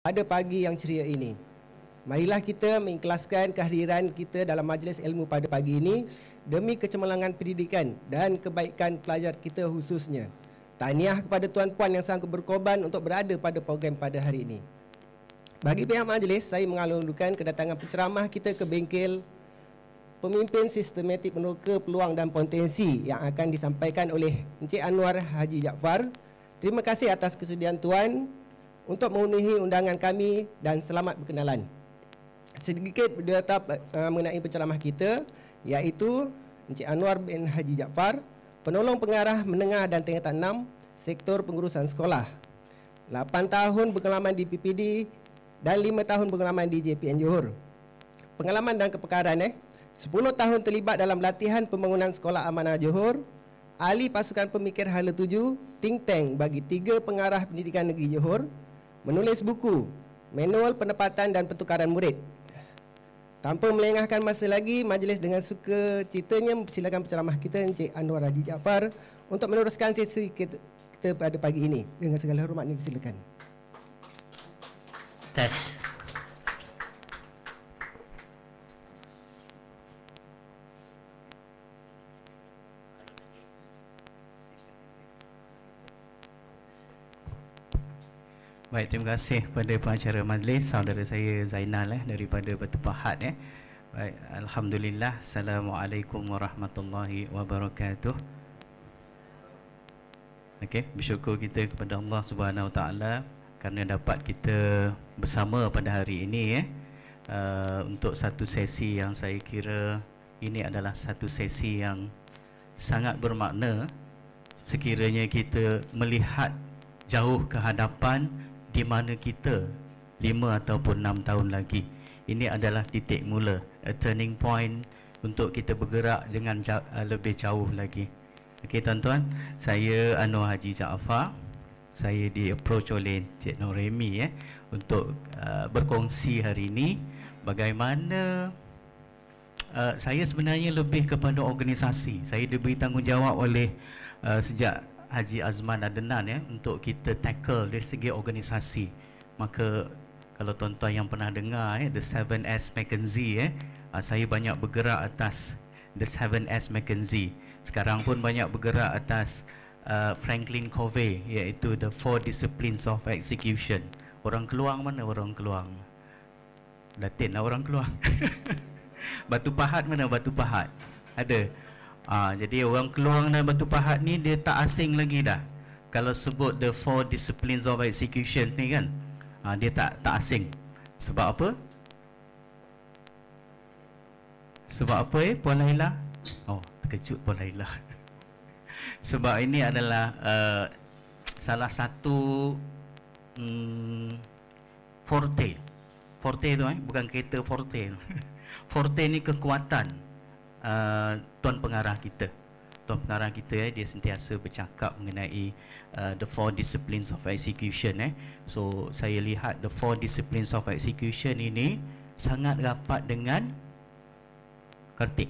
pada pagi yang ceria ini. Marilah kita mengikhlaskan kehadiran kita dalam majlis ilmu pada pagi ini demi kecemerlangan pendidikan dan kebaikan pelajar kita khususnya. Tahniah kepada tuan-puan yang sanggup berkorban untuk berada pada program pada hari ini. Bagi pihak majlis, saya mengalungkan kedatangan penceramah kita ke bengkel pemimpin sistematik meneroka peluang dan potensi yang akan disampaikan oleh Encik Anwar Haji Jaafar. Terima kasih atas kesudian tuan untuk memenuhi undangan kami dan selamat berkenalan. Sedikit berdata mengenai penceramah kita, iaitu Encik Anwar bin Haji Jaafar, penolong pengarah menengah dan tingkatan 6, sektor pengurusan sekolah. 8 tahun pengalaman di PPD dan 5 tahun pengalaman di JPN Johor. Pengalaman dan kepakaran 10 tahun terlibat dalam latihan pembangunan sekolah amanah Johor, ahli pasukan pemikir hala 7, think tank bagi 3 pengarah pendidikan negeri Johor, menulis buku, manual penempatan dan pertukaran murid. Tanpa melengahkan masa lagi, majlis dengan suka citanya silakan penceramah kita Encik Anwar Haji Jaafar untuk meneruskan sesi kita pada pagi ini. Dengan segala hormat ini silakan. Test. Baik, terima kasih kepada pengacara majlis, saudara saya Zainal daripada Batu Pahat. Baik, alhamdulillah. Assalamualaikum warahmatullahi wabarakatuh. Okey, bersyukur kita kepada Allah Subhanahu Wa Taala kerana dapat kita bersama pada hari ini untuk satu sesi yang saya kira ini adalah satu sesi yang sangat bermakna sekiranya kita melihat jauh ke hadapan di mana kita 5 ataupun 6 tahun lagi. Ini adalah titik mula, a turning point untuk kita bergerak dengan lebih jauh lagi. Okey tuan-tuan, saya Anwar Haji Jaafar. Saya di-approach oleh Cik Noremi untuk berkongsi hari ini bagaimana saya sebenarnya lebih kepada organisasi. Saya diberi tanggungjawab oleh sejak Haji Azman Adnan untuk kita tackle dari segi organisasi. Maka kalau tuan-tuan yang pernah dengar the 7S McKinsey saya banyak bergerak atas the 7S McKinsey. Sekarang pun banyak bergerak atas Franklin Covey, iaitu the 4 disciplines of execution. Orang Keluang mana orang Keluang? Datin lah orang Keluang. Batu Pahat mana Batu Pahat? Ada. Jadi orang Keluang dan Batu Pahat ni dia tak asing lagi dah. Kalau sebut the 4 disciplines of execution ni kan, dia tak asing. Sebab apa? Sebab apa Puan Laila? Oh, terkejut Puan Laila. Sebab ini adalah salah satu forte. Forte tu bukan kereta forte. Forte ni kekuatan tuan pengarah kita. Tuan pengarah kita dia sentiasa bercakap mengenai the 4 disciplines of execution. So saya lihat the 4 disciplines of execution ini sangat rapat dengan Kartik.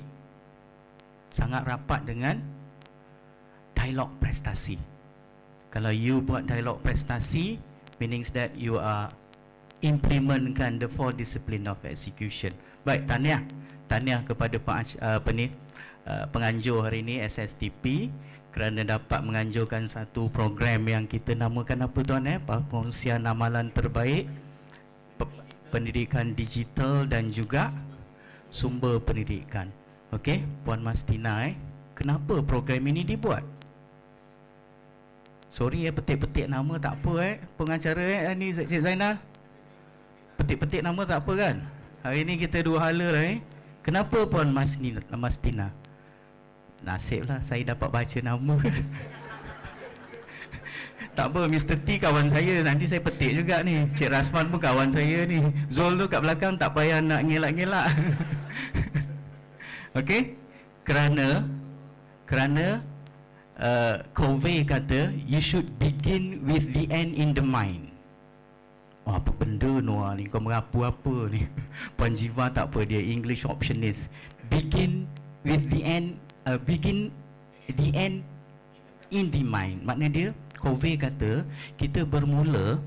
Sangat rapat dengan dialog prestasi. Kalau you buat dialog prestasi, means that you are implementkan the 4 discipline of execution. Baik, tahniah. Tahniah kepada penganjur hari ini SSTP kerana dapat menganjurkan satu program yang kita namakan apa tuan Perkongsian Amalan Terbaik Pendidikan Digital dan juga Sumber Pendidikan. Okey, Puan Mastina kenapa program ini dibuat? Sorry petik-petik nama tak apa pengacara ni Cik Zainal. Petik-petik nama tak apa kan? Hari ni kita dua hala lah Kenapa Puan Mastina? Nasiblah saya dapat baca nama. Tak apa, Mr. T kawan saya, nanti saya petik juga ni. Cik Rasman pun kawan saya ni. Zul tu kat belakang tak payah nak ngelak-ngelak. Okey? Kerana Covey kata you should begin with the end in the mind. Apa benda Noah ni, kau merapu apa ni? Puan Jiva tak apa, dia English optionist. Begin with the end, begin the end in the mind. Maknanya dia Covey kata kita bermula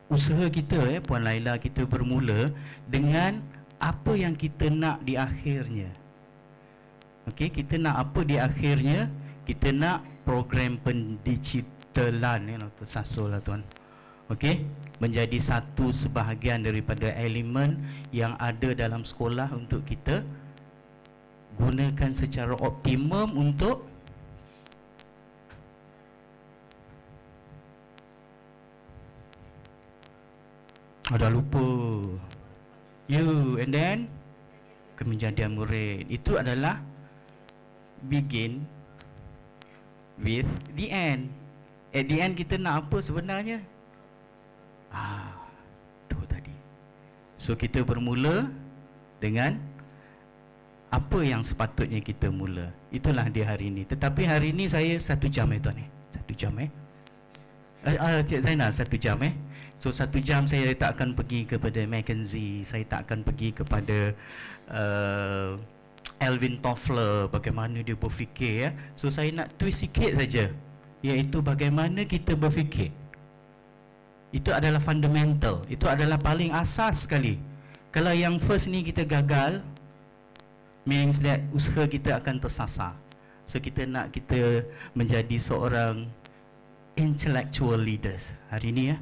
usaha kita Puan Laila, kita bermula dengan apa yang kita nak di akhirnya. Okey, kita nak apa di akhirnya? Kita nak program pendigitalan, tersasul lah tuan. Okey, menjadi satu sebahagian daripada elemen yang ada dalam sekolah untuk kita gunakan secara optimum untuk ada lupa. And then kejadian murid itu adalah begin with the end. At the end kita nak apa sebenarnya? Tu tadi. So kita bermula dengan apa yang sepatutnya kita mula. Itulah dia hari ini. Tetapi hari ini saya 1 jam tuan 1 jam Cik Zainal 1 jam So 1 jam saya tak akan pergi kepada Mackenzie, saya tak akan pergi kepada Alvin Toffler, bagaimana dia berfikir So saya nak twist sikit saja, iaitu bagaimana kita berfikir. Itu adalah fundamental, itu adalah paling asas sekali. Kalau yang first ni kita gagal, means that usaha kita akan tersasar. So kita nak kita menjadi seorang intellectual leaders hari ni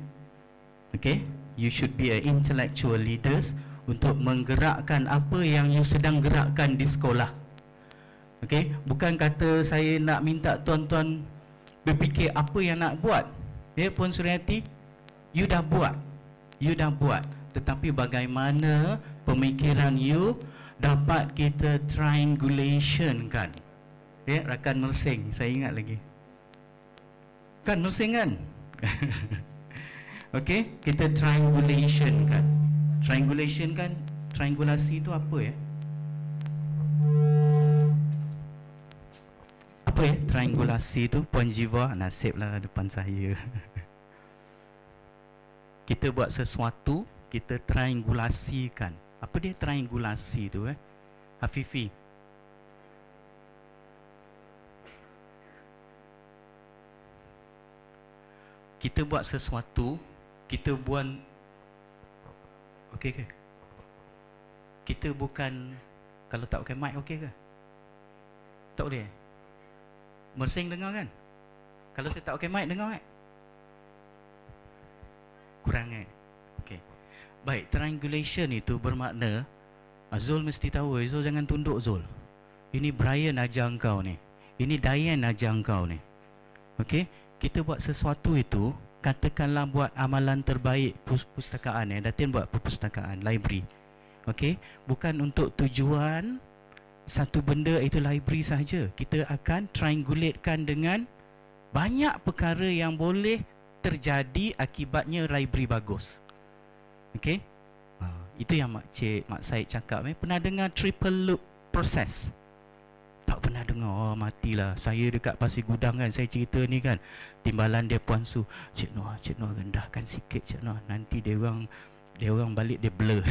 Okay, you should be an intellectual leaders untuk menggerakkan apa yang you sedang gerakkan di sekolah. Okay, bukan kata saya nak minta tuan-tuan berfikir apa yang nak buat. Puan Suryati, you dah buat. Tetapi bagaimana pemikiran you dapat kita triangulation kan? Rakan Mersing, saya ingat lagi. Kan Mersing kan? Okey, kita triangulation kan. Triangulasi itu apa triangulasi itu? Puan Jiwa, nasiblah depan saya. Kita buat sesuatu, kita triangulasikan. Apa dia triangulasi itu Hafifi? Kita buat sesuatu, kita buat okey ke? Kita bukan, kalau tak pakai mic okey ke? Tak boleh Mersing dengar kan? Kalau saya tak pakai mic dengar kurang okey. Baik, triangulation itu bermakna Zul mesti tahu, Zul jangan tunduk Zul. Ini Brian ajar engkau ni. Ini Diane ajar engkau ni. Okey, kita buat sesuatu itu, katakanlah buat amalan terbaik perpustakaan Datin buat perpustakaan, library. Okey, bukan untuk tujuan satu benda itu library sahaja. Kita akan triangulatekan dengan banyak perkara yang boleh terjadi akibatnya library bagus. Okey, itu yang Mak Said cakap. Pernah dengar triple loop process? Tak pernah dengar. Matilah. Saya dekat Pasir Gudang kan, saya cerita ni kan, timbalan dia Puan Su, Cik Noor rendahkan sikit Cik Noor, nanti dia orang balik dia blur.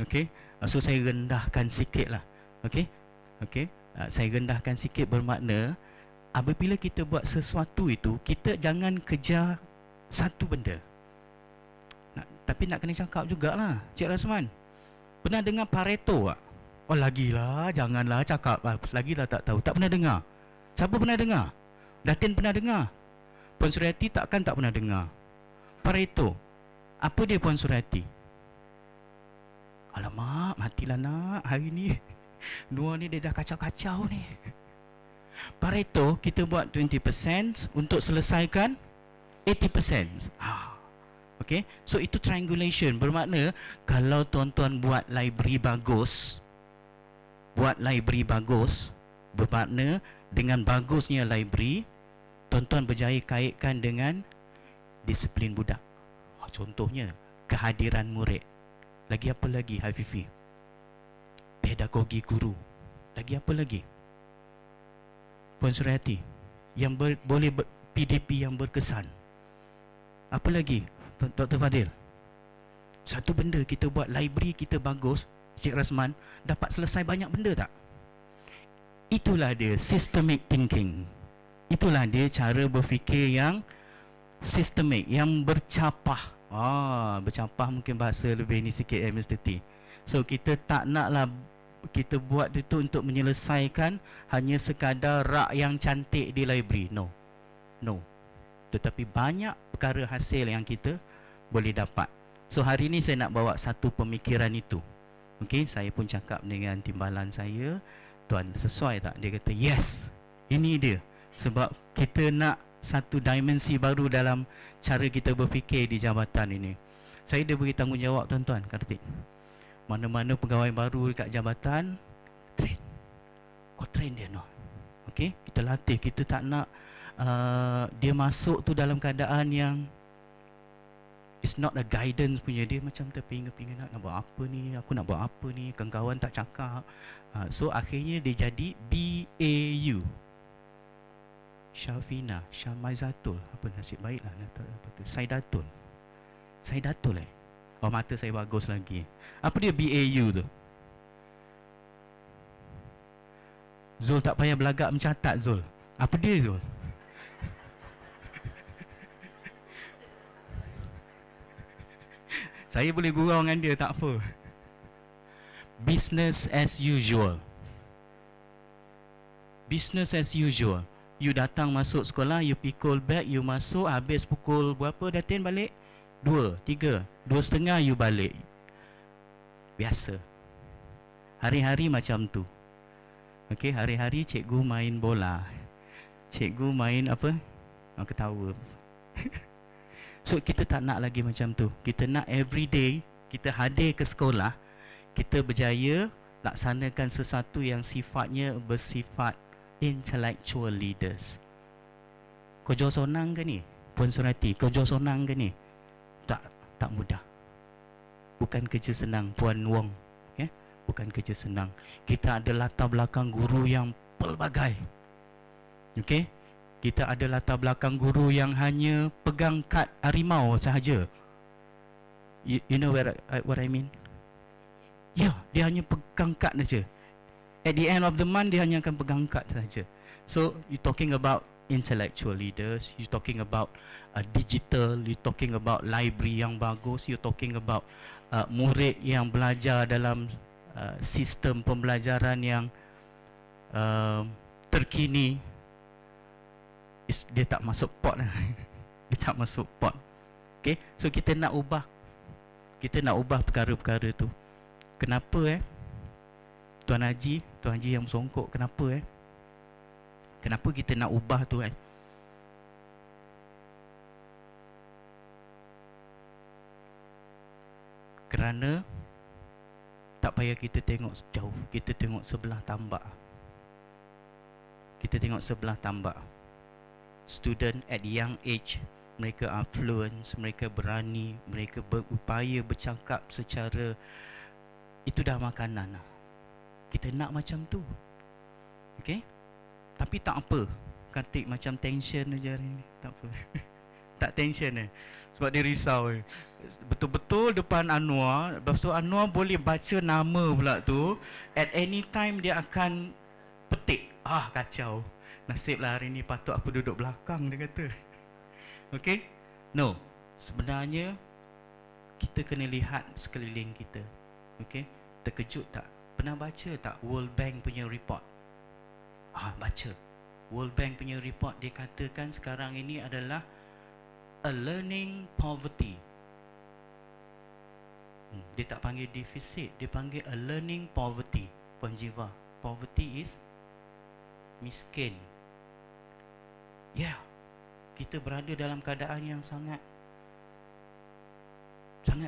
Okey, so saya rendahkan sikit lah. Okey, saya rendahkan sikit bermakna apabila kita buat sesuatu itu, kita jangan kejar satu benda. Tapi nak kena cakap jugalah Cik Rasman. Pernah dengar Pareto tak? Oh lagilah, janganlah cakap lagilah tak tahu. Tak pernah dengar. Siapa pernah dengar? Datin pernah dengar? Puan Suryati takkan tak pernah dengar. Pareto, apa dia Puan Suryati? Alamak, matilah nak hari ni. Noor ni dia dah kacau-kacau ni. Pareto, kita buat 20% untuk selesaikan 80%. Okey, so itu triangulation. Bermakna kalau tuan-tuan buat library bagus, bermakna dengan bagusnya library, tuan-tuan berjaya kaitkan dengan disiplin budak. Contohnya kehadiran murid. Lagi apa lagi Hafifi? Pedagogi guru. Lagi apa lagi? Puan Suryati, yang boleh PDP yang berkesan. Apa lagi Dr. Fadil? Satu benda kita buat library kita bagus, Cik Rasman, dapat selesai banyak benda tak? Itulah dia systemic thinking. Itulah dia cara berfikir yang sistemik, yang bercapah. Bercampah mungkin bahasa lebih ni sikit Mr. T. So kita tak naklah kita buat itu untuk menyelesaikan hanya sekadar rak yang cantik di library. No. Tetapi banyak perkara hasil yang kita boleh dapat. So hari ni saya nak bawa satu pemikiran itu. Okey, saya pun cakap dengan timbalan saya, tuan sesuai tak? Dia kata yes, ini dia. Sebab kita nak satu dimensi baru dalam cara kita berfikir di jabatan ini. Saya dah beri tanggungjawab tuan-tuan, Kartik. Mana-mana pegawai baru dekat jabatan, train. Kau train dia, no. Okey, kita latih. Kita tak nak dia masuk tu dalam keadaan yang it's not a guidance punya. Dia macam terpinga-pinga nak buat apa ni, aku nak buat apa ni, kawan-kawan tak cakap. So akhirnya dia jadi BAU. Syafina, Syamaizatul, apa nasib baiklah Saidatul Oh, mata saya bagus lagi. Apa dia BAU tu? Zul tak payah belagak mencatat, Zul. Apa dia, Zul? Saya boleh gurau dengan dia, tak apa. Business as usual. Business as usual. You datang masuk sekolah, you pikul beg, you masuk, habis pukul berapa Datin balik? 2, 3, 2:30 you balik. Biasa. Hari-hari macam tu. Okey, hari-hari cikgu main bola. Cikgu main apa? Ketawa. So kita tak nak lagi macam tu. Kita nak every day kita hadir ke sekolah, kita berjaya laksanakan sesuatu yang sifatnya bersifat intellectual leaders. Kerja sonang ke ni? Puan Surati, kerja sonang ke ni? Tak mudah. Bukan kerja senang, Puan Wong. Okay? Bukan kerja senang. Kita ada latar belakang guru yang pelbagai. Okey? Kita ada latar belakang guru yang hanya pegang kad harimau sahaja. You know what I mean? Ya, dia hanya pegang kad saja. At the end of the month, dia hanya akan pegang kad saja. So, you talking about intellectual leaders, you talking about digital, you talking about library yang bagus, you talking about murid yang belajar dalam sistem pembelajaran yang terkini. Dia tak masuk pot. Dia tak masuk pot. Okay, so kita nak ubah. Kita nak ubah perkara-perkara tu. Kenapa Tuan Haji yang songkok, kenapa kenapa kita nak ubah tu Kerana tak payah kita tengok jauh, kita tengok sebelah tambak. Kita tengok sebelah tambak. Student at young age, mereka are fluent, mereka berani, mereka berupaya bercakap secara, itu dah makanan lah. Kita nak macam tu. Okay? Tapi tak apa, Kartik macam tension aja hari ni. Tak apa. Tak tension sebab dia risau betul-betul depan Anwar. Lepas tu Anwar boleh baca nama pula tu. At any time dia akan petik. Kacau. Nasiblah hari ni patut aku duduk belakang, dia kata. Okay? No. Sebenarnya kita kena lihat sekeliling kita. Okay? Terkejut tak? Pernah baca tak World Bank punya report? Baca. World Bank punya report, dia katakan sekarang ini adalah a learning poverty. Dia tak panggil deficit, dia panggil a learning poverty. Puan Jiva, poverty is miskin. Kita berada dalam keadaan yang sangat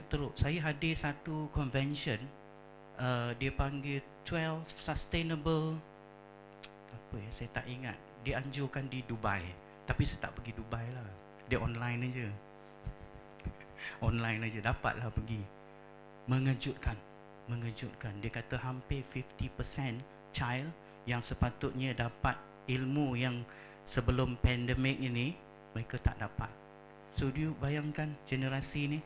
teruk. Saya hadir satu convention, dia panggil 12 sustainable, saya tak ingat. Dia anjurkan di Dubai, tapi saya tak pergi Dubai lah. Dia online aja. Online aja, dapatlah pergi. Mengejutkan. Dia kata hampir 50% child yang sepatutnya dapat ilmu yang sebelum pandemik ini, mereka tak dapat. So you bayangkan generasi ni.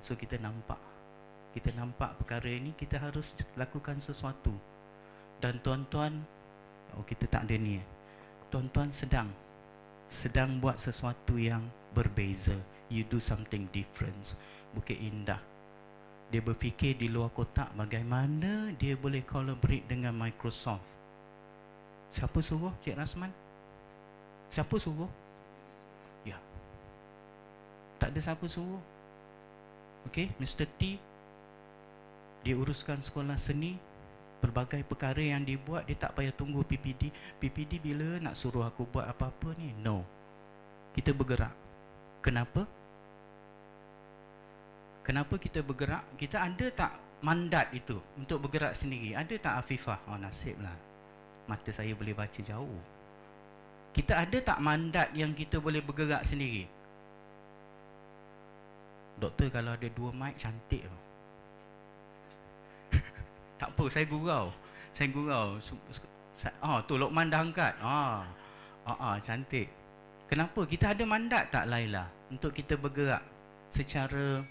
So kita nampak perkara ini, kita harus lakukan sesuatu. Dan tuan-tuan, kita tak ada ni. Tuan-tuan sedang buat sesuatu yang berbeza. You do something different. Bukit Indah, dia berfikir di luar kotak bagaimana dia boleh collaborate dengan Microsoft. Siapa suruh Cik Rasman? Siapa suruh? Ya, tak ada siapa suruh. Okey, Mr. T, dia uruskan sekolah seni, pelbagai perkara yang dia buat, dia tak payah tunggu PPD. PPD bila nak suruh aku buat apa-apa ni? No. Kita bergerak. Kenapa? Kenapa kita bergerak? Kita ada tak mandat itu untuk bergerak sendiri? Ada tak Afifah? Oh, nasiblah, mata saya boleh baca jauh. Kita ada tak mandat yang kita boleh bergerak sendiri? Doktor, kalau ada 2 mic cantik tau. Tak apa, saya gurau. Tu Lokman dah angkat. Cantik. Kenapa? Kita ada mandat tak Laila untuk kita bergerak secara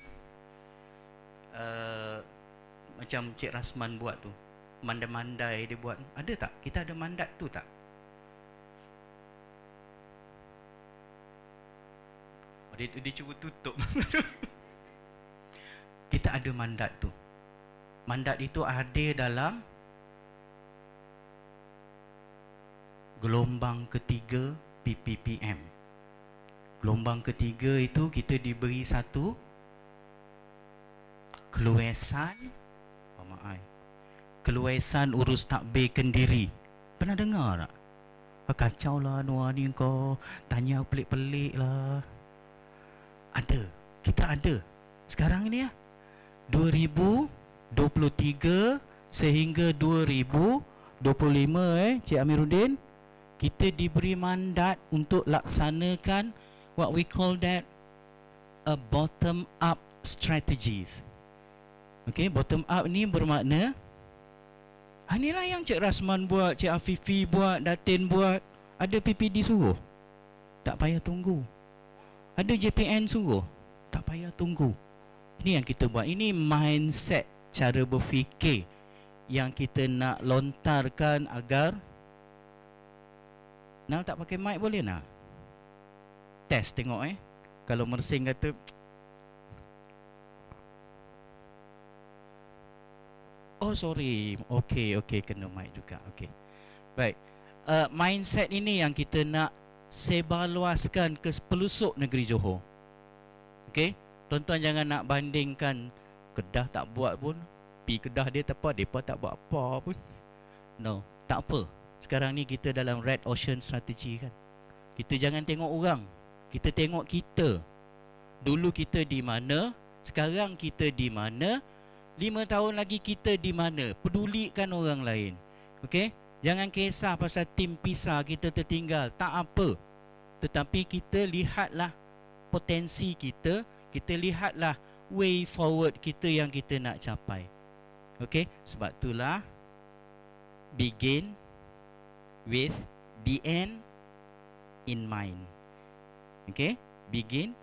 macam Cik Rasman buat tu, mandai-mandai dia buat. Ada tak? Kita ada mandat tu tak? Dia cuba tutup. Kita ada mandat tu. Mandat itu ada dalam gelombang ketiga PPPM. Gelombang ketiga itu kita diberi satu keluasan, keluasan urus takbir kendiri. Pernah dengar tak? Kacau lah Noah ni, kau tanya pelik-pelik lah. Ada, kita ada. Sekarang ni 2023 sehingga 2025 Cik Amiruddin, kita diberi mandat untuk laksanakan what we call that a bottom up strategies. Okay, bottom up ni bermakna inilah yang Cik Rasman buat, Cik Afifi buat, Datin buat. Ada PPD suruh, tak payah tunggu. Ada JPN suruh, tak payah tunggu. Ini yang kita buat. Ini mindset, cara berfikir yang kita nak lontarkan agar nak tak pakai mic boleh nak? Test tengok Kalau Mersing kata oh sorry, okey kena mic juga. Okey. Baik. Mindset ini yang kita nak sebarluaskan ke pelosok negeri Johor. Okey. Tuan-tuan jangan nak bandingkan Kedah tak buat pun, pi Kedah dia tak apa, depa tak buat apa pun. No, tak apa. Sekarang ni kita dalam Red Ocean Strategy kan. Kita jangan tengok orang, kita tengok kita. Dulu kita di mana, sekarang kita di mana, 5 tahun lagi kita di mana. Pedulikan orang lain. Okey? Jangan kisah pasal tim PISA kita tertinggal, tak apa. Tetapi kita lihatlah potensi kita, kita lihatlah way forward kita yang kita nak capai. Okey? Sebab itulah begin with the end in mind. Okey? Begin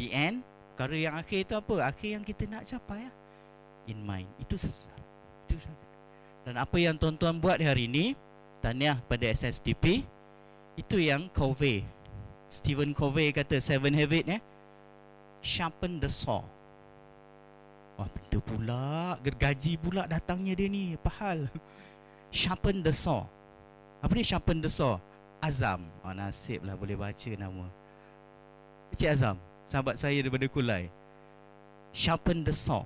the end. Perkara yang akhir itu apa? Akhir yang kita nak capai in mind. Itu saja. Dan apa yang tuan-tuan buat hari ini, tahniah pada SSDP. Itu yang Covey, Stephen Covey kata 7 habit sharpen the saw. Wah, benda pula, gergaji pula datangnya dia ni, apa hal? Sharpen the saw. Apa ni sharpen the saw? Azam. Nasib lah boleh baca nama Cik Azam, sahabat saya daripada Kulai. Sharpen the saw.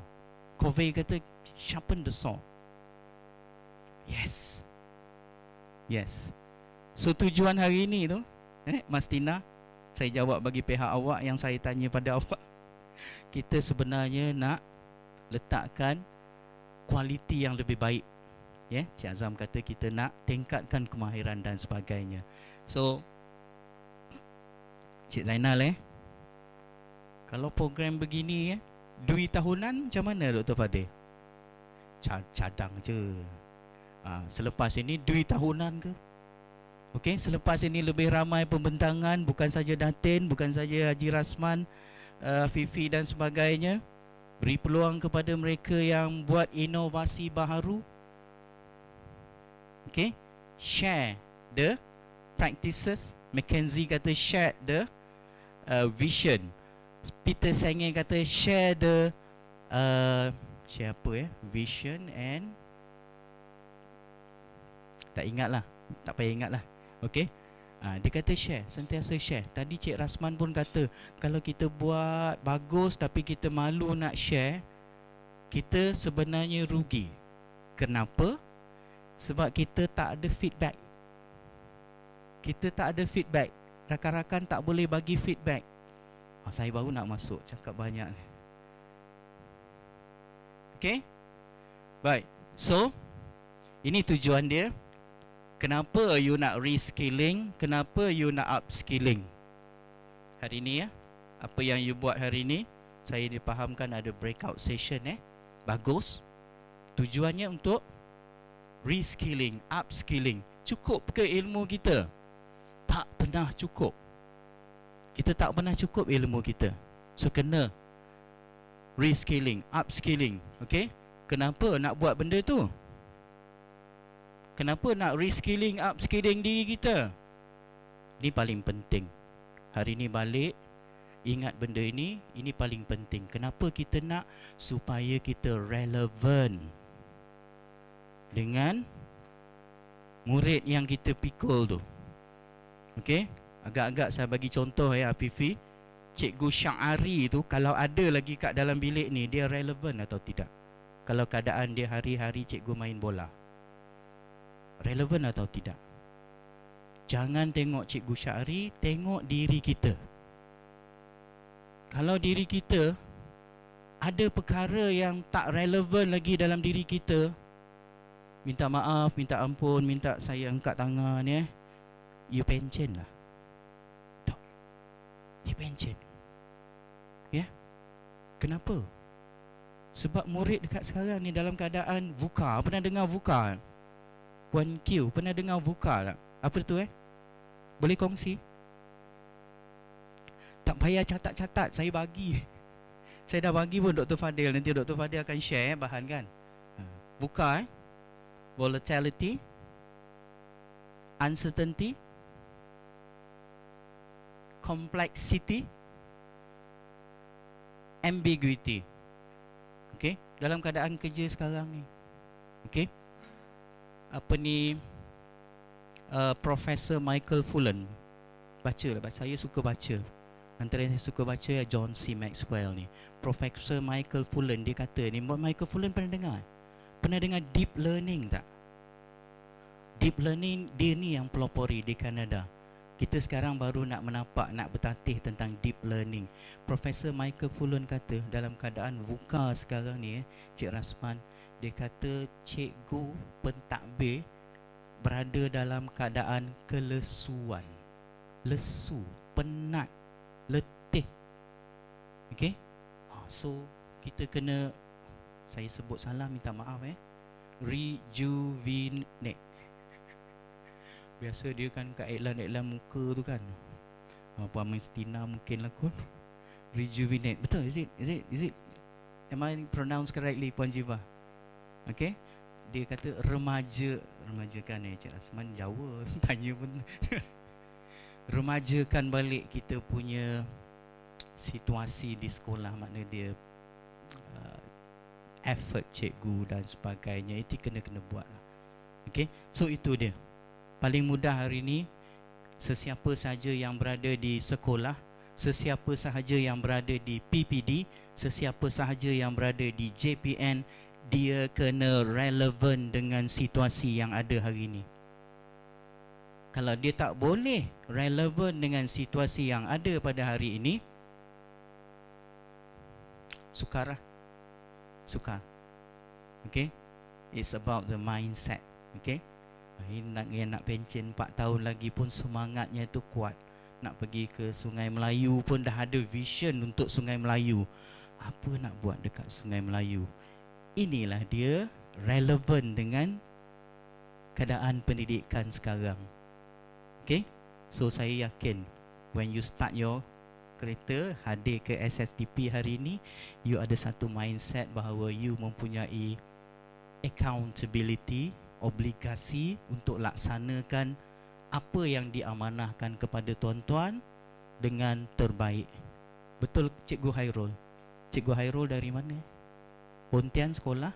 Covey kata sharpen the saw. Yes. So tujuan hari ini tu Mas Tina, saya jawab bagi pihak awak yang saya tanya pada awak. Kita sebenarnya nak letakkan kualiti yang lebih baik. Cik Azam kata kita nak tingkatkan kemahiran dan sebagainya. So Cik Zainal kalau program begini duit tahunan macam mana Dr. Fadil? Cadang je. Selepas ini duit tahunan ke? Okey, selepas ini lebih ramai pembentangan, bukan saja Datin, bukan saja Haji Rasman, Fifi dan sebagainya. Beri peluang kepada mereka yang buat inovasi baharu. Okey, share the practices Mackenzie kata share the vision. Peter Senge kata share the share apa vision and tak ingat lah, tak payah ingat lah. Okay, dia kata share, sentiasa share. Tadi Cik Rasman pun kata kalau kita buat bagus tapi kita malu nak share, kita sebenarnya rugi. Kenapa? Sebab kita tak ada feedback. Kita tak ada feedback. Rakan-rakan tak boleh bagi feedback. Saya baru nak masuk, cakap banyak ni. Okay, baik. So ini tujuan dia. Kenapa you nak reskilling? Kenapa you nak upskilling? Hari ni apa yang you buat hari ni, saya dipahamkan ada breakout session bagus. Tujuannya untuk reskilling, upskilling. Cukup ke ilmu kita? Tak pernah cukup. Kita tak pernah cukup ilmu kita. So kena reskilling, upskilling. Okay? Kenapa nak buat benda tu? Kenapa nak reskilling, upskilling diri kita? Ini paling penting. Hari ni balik, ingat benda ini paling penting. Kenapa kita nak? Supaya kita relevan dengan murid yang kita pikul tu. Okey, agak-agak saya bagi contoh Afifi. Cikgu Syahari tu kalau ada lagi kat dalam bilik ni, dia relevan atau tidak? Kalau keadaan dia hari-hari cikgu main bola, relevan atau tidak? Jangan tengok Cikgu Syahri, tengok diri kita. Kalau diri kita ada perkara yang tak relevan lagi dalam diri kita, minta maaf, minta ampun, minta saya angkat tangan you pencen lah. Tak, you pencen. Kenapa? Sebab murid dekat sekarang ni dalam keadaan VUCA. Pernah dengar VUCA? 1Q, pernah dengar VUCA tak? Apa tu Boleh kongsi? Tak payah catat-catat, saya bagi. Saya dah bagi pun Dr. Fadil. Nanti Dr. Fadil akan share bahan kan. VUCA volatility, uncertainty, complexity, ambiguity. Okay, dalam keadaan kerja sekarang ni. Okay, apa ni, Profesor Michael Fullan, baca lah, saya suka baca. Antara yang saya suka baca John C. Maxwell ni. Profesor Michael Fullan, dia kata ni, Michael Fullan pernah dengar? Pernah dengar deep learning tak? Deep learning, dia ni yang pelopori di Kanada. Kita sekarang baru nak menapak, nak bertatih tentang deep learning. Profesor Michael Fullan kata dalam keadaan VUCA sekarang ni Cik Rasman, dia kata cikgu pentadbir berada dalam keadaan kelesuan. Lesu, penat, letih. Okay? So kita kena, saya sebut salah minta maaf rejuvenate. Biasa dia kan kat iklan-iklan muka tu kan, Puan Mestina mungkin lah kot. Rejuvenate, betul? Is it am I pronounced correctly, Puan Jiva? Okay, dia kata remajakan Cik Rasman Jawa tanya pun. Remajakan balik kita punya situasi di sekolah, makna dia effort cikgu dan sebagainya, itu kena buat lah. Okay, so itu dia. Paling mudah hari ini, sesiapa sahaja yang berada di sekolah, sesiapa sahaja yang berada di PPD, sesiapa sahaja yang berada di JPN, dia kena relevan dengan situasi yang ada hari ini. Kalau dia tak boleh relevan dengan situasi yang ada pada hari ini, sukar. Okay, it's about the mindset. Okay, nak pencen 4 tahun lagi pun semangatnya tu kuat. Nak pergi ke Sungai Melayu pun dah ada vision untuk Sungai Melayu. Apa nak buat dekat Sungai Melayu? Inilah dia relevan dengan keadaan pendidikan sekarang. Okay, so saya yakin when you start your kereta hadir ke SSTP hari ini, you ada satu mindset bahawa you mempunyai accountability, obligasi untuk laksanakan apa yang diamanahkan kepada tuan-tuan dengan terbaik. Betul Cikgu Hairul? Cikgu Hairul dari mana? Pontian sekolah?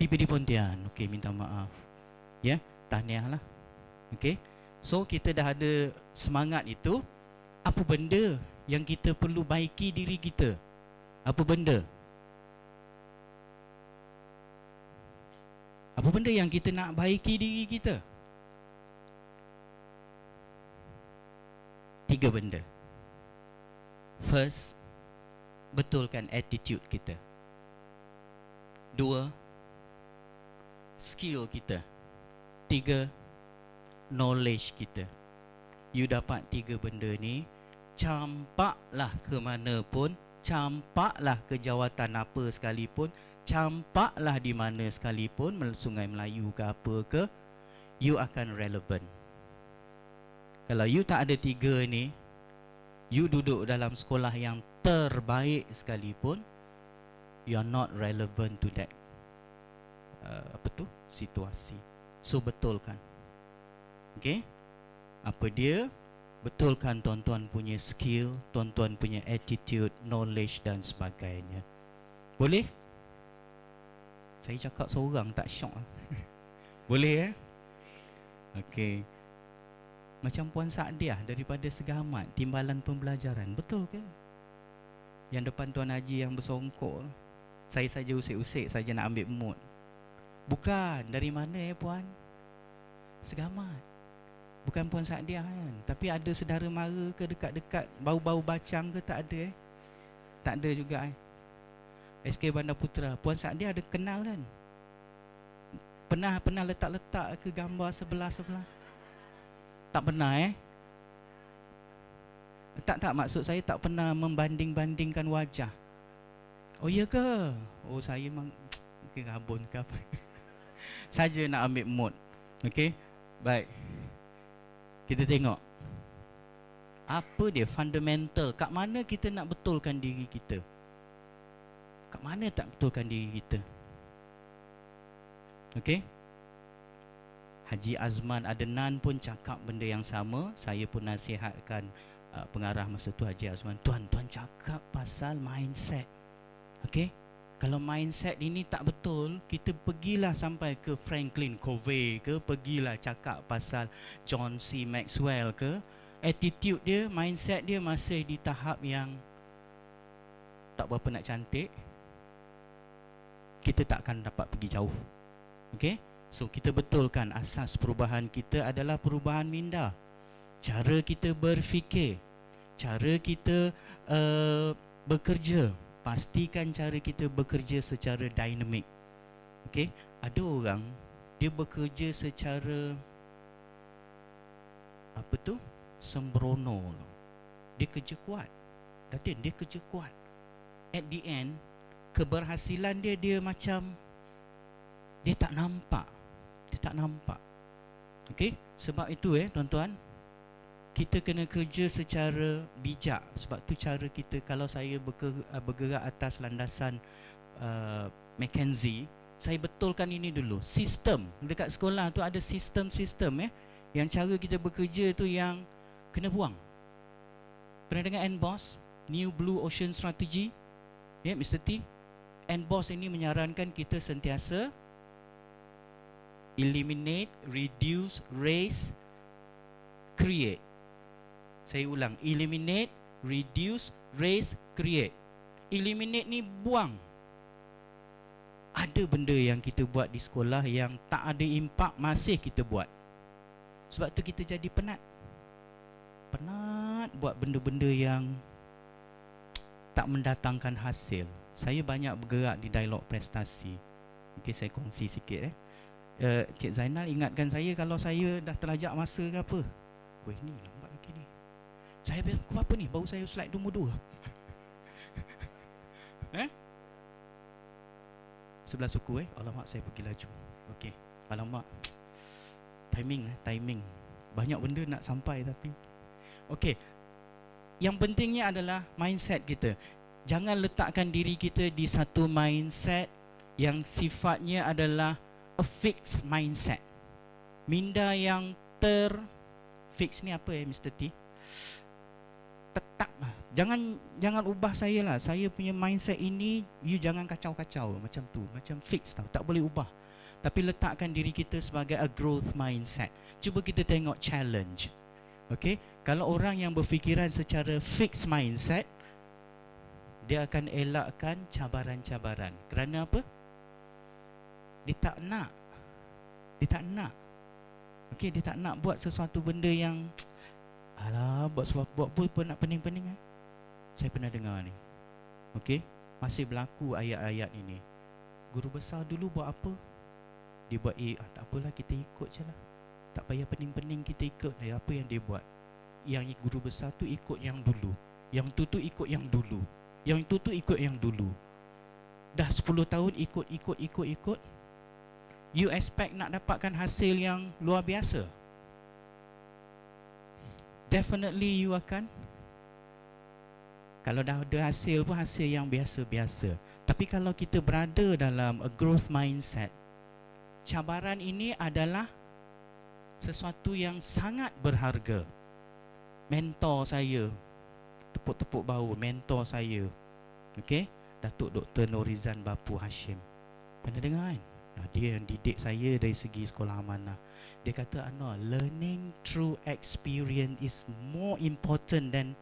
PPD Pontian. Okey, minta maaf. Ya, tahniah lah. Okey. So kita dah ada semangat itu. Apa benda yang kita perlu baiki diri kita? Apa benda? Apa benda yang kita nak baiki diri kita? 3 benda. First, betulkan attitude kita. 2, skill kita. 3, knowledge kita. You dapat 3 benda ni, campaklah ke mana pun, campaklah ke jawatan apa sekalipun, campaklah di mana sekalipun, Sungai Melayu ke apa ke, you akan relevant. Kalau you tak ada 3 ni, you duduk dalam sekolah yang terbaik sekalipun, you are not relevant to that situasi. So betulkan. Okay? Apa dia? Betulkan tuan-tuan punya skill, tuan-tuan punya attitude, knowledge dan sebagainya. Boleh? Saya cakap seorang tak syok. Boleh Okay. Macam Puan Saadiah daripada Segamat, Timbalan Pembelajaran. Betul ke? Yang depan Tuan Haji yang bersongkok, saya saja usik-usik saja nak ambil mood. Bukan. Dari mana Puan? Segamat. Bukan Puan Saadiah kan? Tapi ada saudara mara ke dekat-dekat, bau-bau bacang ke? Tak ada Tak ada juga SK Bandar Putra. Puan Saadiah ada kenal kan? Pernah letak-letak ke gambar sebelah-sebelah? Tak pernah Tak, maksud saya tak pernah membanding-bandingkan wajah. Oh ya ke? Oh saya memang rabun ke apa. Saja nak ambil mood. Okey. Baik. Kita tengok apa dia fundamental. Kat mana kita nak betulkan diri kita? Kat mana tak betulkan diri kita? Okey. Haji Azman Adnan pun cakap benda yang sama. Saya pun nasihatkan pengarah masa tu Haji Azman, tuan cakap pasal mindset. Okey, kalau mindset ini tak betul, kita pergilah sampai ke Franklin Covey ke, pergilah cakap pasal John C. Maxwell ke, attitude dia, mindset dia masih di tahap yang tak berapa nak cantik, kita tak akan dapat pergi jauh. Okey, so kita betulkan asas perubahan kita adalah perubahan minda. Cara kita berfikir, cara kita bekerja, pastikan cara kita bekerja secara dinamik. Okey, ada orang dia bekerja secara sembrono. Dia kerja kuat. Datin, dia kerja kuat. At the end, keberhasilan dia macam dia tak nampak. Okey, sebab itu tuan-tuan, kita kena kerja secara bijak. Sebab tu cara kita, kalau saya bergerak atas landasan McKinsey, saya betulkan ini dulu. Sistem dekat sekolah tu ada sistem-sistem yang cara kita bekerja tu yang kena buang. Pernah dengar NBOS, New Blue Ocean Strategy? Mr. T. NBOS ini menyarankan kita sentiasa eliminate, reduce, raise, create. Saya ulang, eliminate, reduce, raise, create. Eliminate ni buang. Ada benda yang kita buat di sekolah yang tak ada impak, masih kita buat. Sebab tu kita jadi penat buat benda-benda yang tak mendatangkan hasil. Saya banyak bergerak di dialog prestasi. Mungkin saya kongsi sikit Cik Zainal ingatkan saya kalau saya dah terlajak masa ke apa. Weh, ni lambat lagi ni. Saya apa ni? Baru saya slide nombor 2. Sebelah suku alamak saya pergi laju. Okey. Alamak. Timing. Banyak benda nak sampai tapi. Okey. Yang pentingnya adalah mindset kita. Jangan letakkan diri kita di satu mindset yang sifatnya adalah a fixed mindset. Minda yang Mr. Fix ni apa Mr. T? Tetap lah. Jangan ubah saya lah. Saya punya mindset ini, you jangan kacau-kacau macam tu. Macam fix tau, tak boleh ubah. Tapi letakkan diri kita sebagai a growth mindset. Cuba kita tengok challenge. Okay, kalau orang yang berfikiran secara fixed mindset, dia akan elakkan cabaran-cabaran. Kerana apa? Dia tak nak. Okay, dia tak nak buat sesuatu benda yang alah, buat apa nak pening-pening Saya pernah dengar ni. Okay, masih berlaku ayat-ayat ini. Guru besar dulu buat apa? Dia buat tak apalah, kita ikut je lah. Tak payah pening-pening, kita ikut apa yang dia buat. Yang guru besar tu ikut yang dulu, yang tu ikut yang dulu, yang itu tu ikut yang dulu. Dah 10 tahun ikut. You expect nak dapatkan hasil yang luar biasa? Definitely you akan. Kalau dah ada hasil pun hasil yang biasa-biasa. Tapi kalau kita berada dalam a growth mindset, cabaran ini adalah sesuatu yang sangat berharga. Mentor saya, tepuk-tepuk bahu, mentor saya, okay, Datuk Dr. Norizan Bapu Hashim. Pernah dengar kan? Dia yang didik saya dari segi sekolah amanah. Dia kata, Anwar, learning through experience is more important than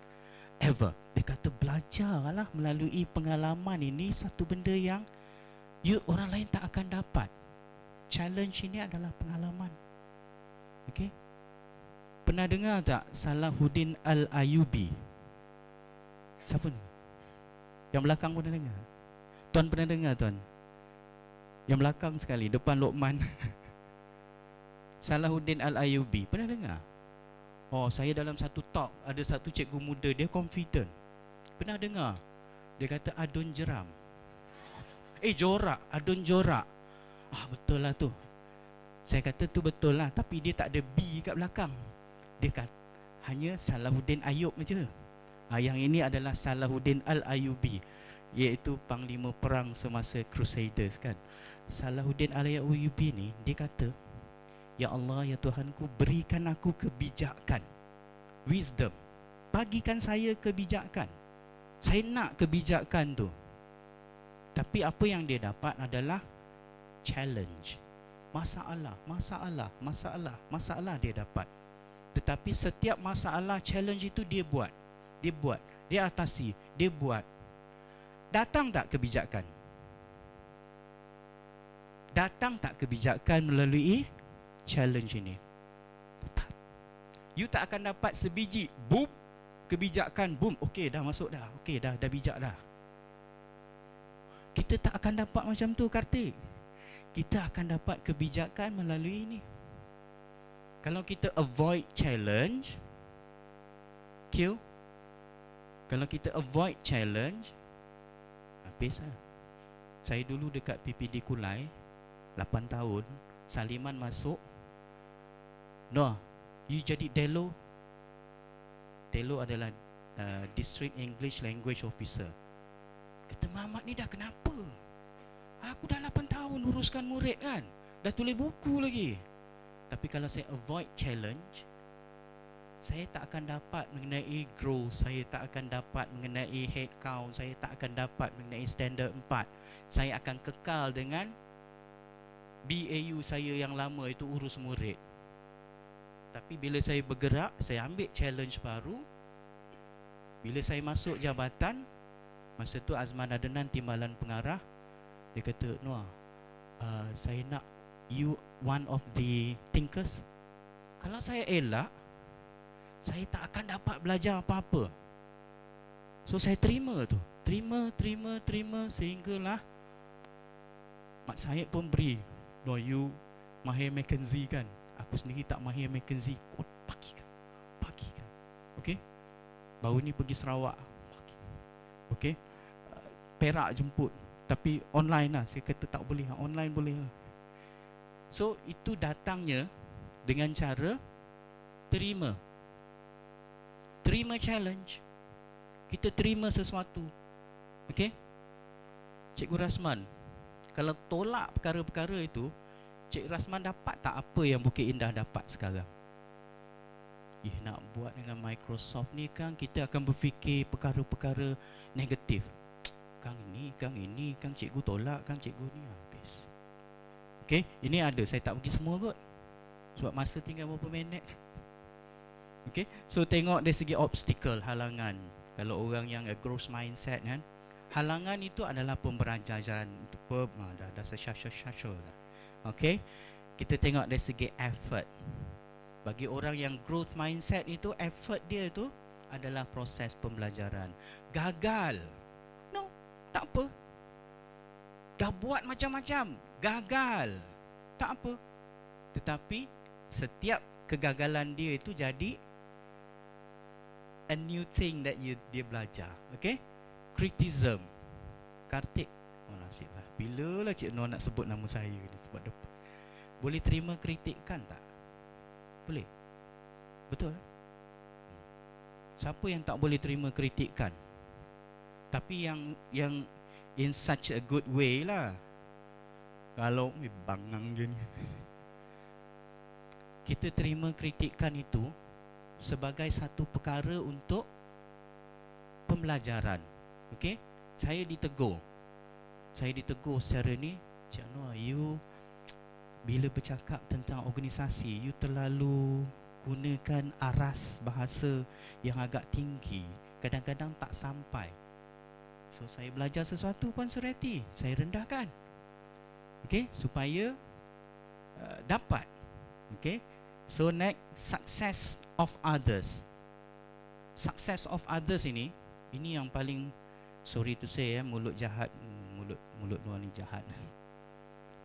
ever. Dia kata belajarlah melalui pengalaman ini satu benda yang orang lain tak akan dapat. Challenge ini adalah pengalaman. Okay? Pernah dengar tak Salahuddin Al-Ayyubi? Siapa ni? Yang belakang pernah dengar? Tuan pernah dengar, Tuan? Yang belakang sekali, depan Lokman. Salahuddin Al-Ayyubi, pernah dengar? Oh, saya dalam satu talk, ada satu cikgu muda, dia confident. Pernah dengar? Dia kata adun jeram. Jorak, adun jorak. Betul lah tu. Saya kata tu betul lah, tapi dia tak ada B kat belakang. Dia kata hanya Salahuddin Ayyub je. Yang ini adalah Salahuddin Al-Ayyubi, iaitu panglima perang semasa Crusaders kan. Salahuddin Al-Ayyubi ni, dia kata, Ya Allah, ya Tuhanku, berikan aku kebijakan, wisdom. Bagikan saya kebijakan. Saya nak kebijakan tu. Tapi apa yang dia dapat adalah challenge. Masalah dia dapat. Tetapi setiap masalah, challenge itu dia buat. Dia atasi, dia buat. Datang tak kebijakan? Datang tak kebijakan melalui challenge ini? You tak akan dapat sebiji, boom, kebijakan, boom, okey dah masuk dah, okey dah bijak dah. Kita tak akan dapat macam tu, Kartik. Kita akan dapat kebijakan melalui ini. Kalau kita avoid challenge, kalau kita avoid challenge, habis lah. Saya dulu dekat PPD Kulai 8 tahun, Saliman masuk, Noah, you jadi Delo. Delo adalah District English Language Officer. Kata, Mamat ni dah kenapa? Aku dah 8 tahun uruskan murid kan, dah tulis buku lagi. Tapi kalau saya avoid challenge, saya tak akan dapat mengenai growth, saya tak akan dapat mengenai head count, saya tak akan dapat mengenai standard 4. Saya akan kekal dengan BAU saya yang lama, itu urus murid. Tapi bila saya bergerak, saya ambil challenge baru. Bila saya masuk jabatan, masa tu Azman Adnan Timbalan Pengarah, dia kata, Noah, saya nak you one of the thinkers. Kalau saya elak, saya tak akan dapat belajar apa-apa. So saya terima tu, terima sehinggalah Mak Syed pun beri, Noah, you mahir McKenzie kan? Aku sendiri tak mahir McKenzie. Bagikan. Okey, baru ni pergi Sarawak, okey, Perak jemput, tapi online lah. Saya kata tak boleh, online boleh lah. So itu datangnya dengan cara terima challenge. Kita terima sesuatu. Okey, Cikgu Rasman, kalau tolak perkara-perkara itu, Cik Rasman dapat tak apa yang Bukit Indah dapat sekarang? nak buat dengan Microsoft ni kan kita akan berfikir perkara-perkara negatif. Kang ini, kang cikgu tolak, kang cikgu ni habis. Okey, ini ada, saya tak pergi semua kot. Sebab masa tinggal berapa minit. Okey, so tengok dari segi obstacle, halangan. Kalau orang yang a growth mindset kan, halangan itu adalah pembelajaran. Dah syashol dah. Okey, kita tengok dari segi effort. Bagi orang yang growth mindset itu, effort dia itu adalah proses pembelajaran. Gagal, no, tak apa. Dah buat macam-macam, gagal, tak apa. Tetapi setiap kegagalan dia itu jadi a new thing that dia belajar. Okay? Criticism. Kartik, oh nasiblah. Bila lah Cik Nur nak sebut nama saya ni sebab depan. Boleh terima kritikan tak? Boleh. Betul. Siapa yang tak boleh terima kritikan? Tapi yang in such a good way lah. Kalau bangang je ni. Kita terima kritikan itu sebagai satu perkara untuk pembelajaran. Okey? Saya ditegur secara ni, Cik Anwar, you bila bercakap tentang organisasi, you terlalu gunakan aras bahasa yang agak tinggi, kadang-kadang tak sampai. So saya belajar sesuatu Puan Sureti, saya rendahkan, okey, supaya dapat. Okey, so next, success of others. Success of others ini yang paling, sorry to say, mulut jahat, mulut Nur ni jahat.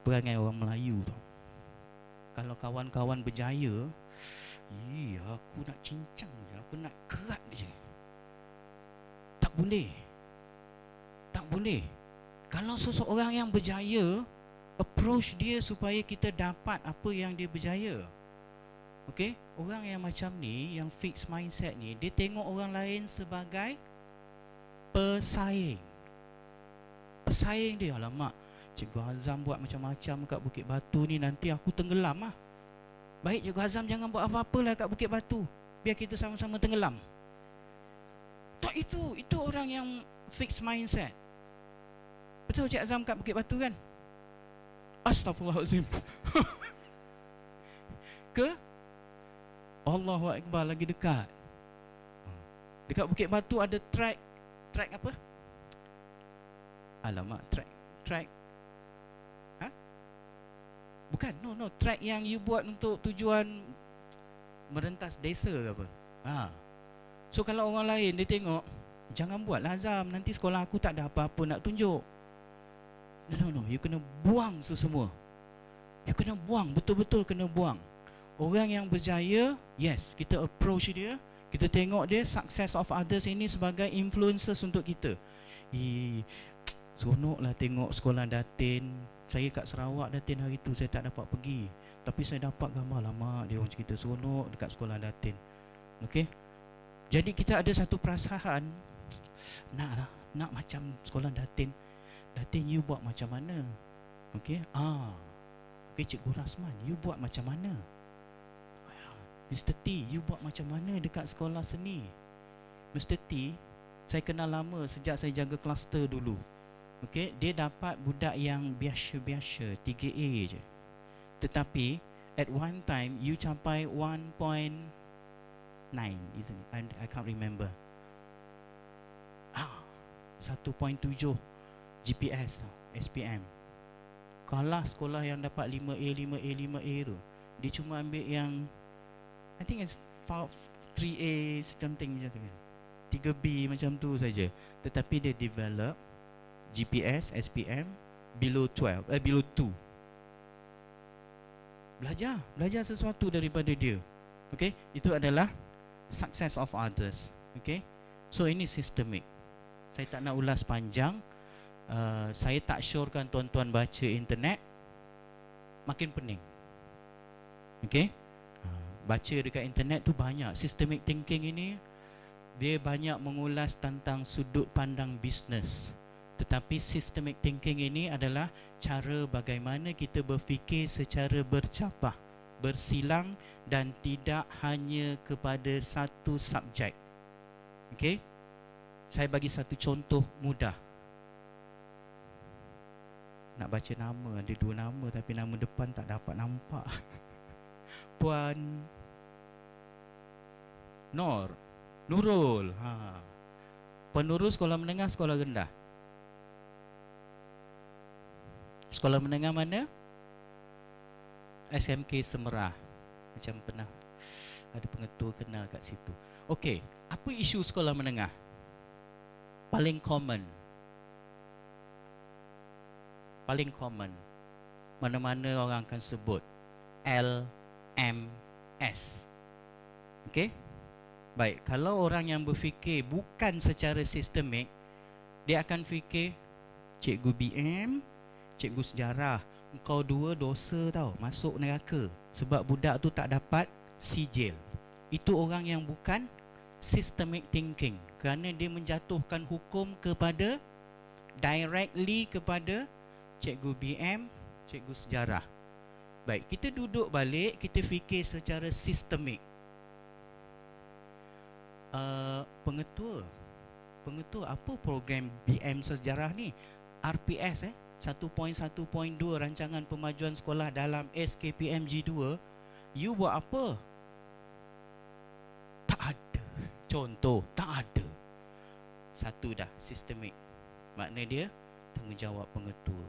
Perangai orang Melayu tu. Kalau kawan-kawan berjaya, aku nak cincang je, aku nak kerat je. Tak boleh. Tak boleh. Kalau seseorang yang berjaya, approach dia supaya kita dapat apa yang dia berjaya. Okey, orang yang macam ni, yang fixed mindset ni, dia tengok orang lain sebagai pesaing. Pesaing dia, alamak, Cikgu Azam buat macam-macam kat Bukit Batu ni, nanti aku tenggelam lah. Baik Cikgu Azam, jangan buat apa-apa lah kat Bukit Batu, biar kita sama-sama tenggelam. Tak, itu orang yang fixed mindset. Betul Cik Azam kat Bukit Batu kan? Astaghfirullahalazim. Ke Allahu Akbar, lagi dekat. Dekat Bukit Batu ada track apa? Alamak, track. Bukan, no, track yang you buat untuk tujuan merentas desa ke apa. So kalau orang lain dia tengok, jangan buatlah Azam, nanti sekolah aku tak ada apa-apa nak tunjuk. No, you kena buang semua. You kena buang, betul-betul kena buang. Orang yang berjaya, yes, kita approach dia, kita tengok dia, success of others ini sebagai influencers untuk kita. Seronoklah tengok sekolah Datin. Saya kat Sarawak Datin hari tu, saya tak dapat pergi, tapi saya dapat gambar lama dia orang cerita seronok dekat sekolah Datin. Okey, jadi kita ada satu perasaan nak macam sekolah Datin. You buat macam mana? Okey, okey, Cikgu Rasman, you buat macam mana? Mr. T, you buat macam mana dekat sekolah seni? Mr. T, saya kenal lama sejak saya jaga kluster dulu. Okey, dia dapat budak yang biasa-biasa 3A je. Tetapi at one time you capai 1.9, isn't it? I can't remember. 1.7 GPS SPM. Kalah sekolah yang dapat 5A tu. Dia cuma ambil yang I think it's 3A something macam tu kan. 3B macam tu saja. Tetapi dia develop GPS, SPM below 2. Belajar sesuatu daripada dia. Okey, itu adalah success of others. Okey, so ini sistemik. Saya tak nak ulas panjang. Saya tak syorkan tuan-tuan baca internet, makin pening. Okey, baca dekat internet tu banyak. Systemic thinking ini dia banyak mengulas tentang sudut pandang bisnes. Tetapi systemic thinking ini adalah cara bagaimana kita berfikir secara bercabang, bersilang dan tidak hanya kepada satu subjek. Okey? Saya bagi satu contoh mudah. Nak baca nama, ada 2 nama tapi nama depan tak dapat nampak. Puan Nurul. Puan Nurul sekolah menengah, sekolah rendah? Sekolah menengah mana? SMK Semerah. Macam pernah ada pengetua kenal kat situ. Okey, apa isu sekolah menengah? Paling common. Mana-mana orang akan sebut LMS. Okey? Baik, kalau orang yang berfikir bukan secara sistemik, dia akan fikir cikgu BM, cikgu sejarah, engkau 2 dosa tau, masuk neraka sebab budak tu tak dapat sijil. Itu orang yang bukan systemic thinking, kerana dia menjatuhkan hukum kepada directly kepada cikgu BM, cikgu sejarah. Baik, kita duduk balik, kita fikir secara sistemik. Pengetua apa program BM sejarah ni? RPS 1.1.2 rancangan pemajuan sekolah dalam SKPMG2. You buat apa? Tak ada. Contoh, tak ada. Satu dah, sistemik. Makna dia tanggungjawab pengetua.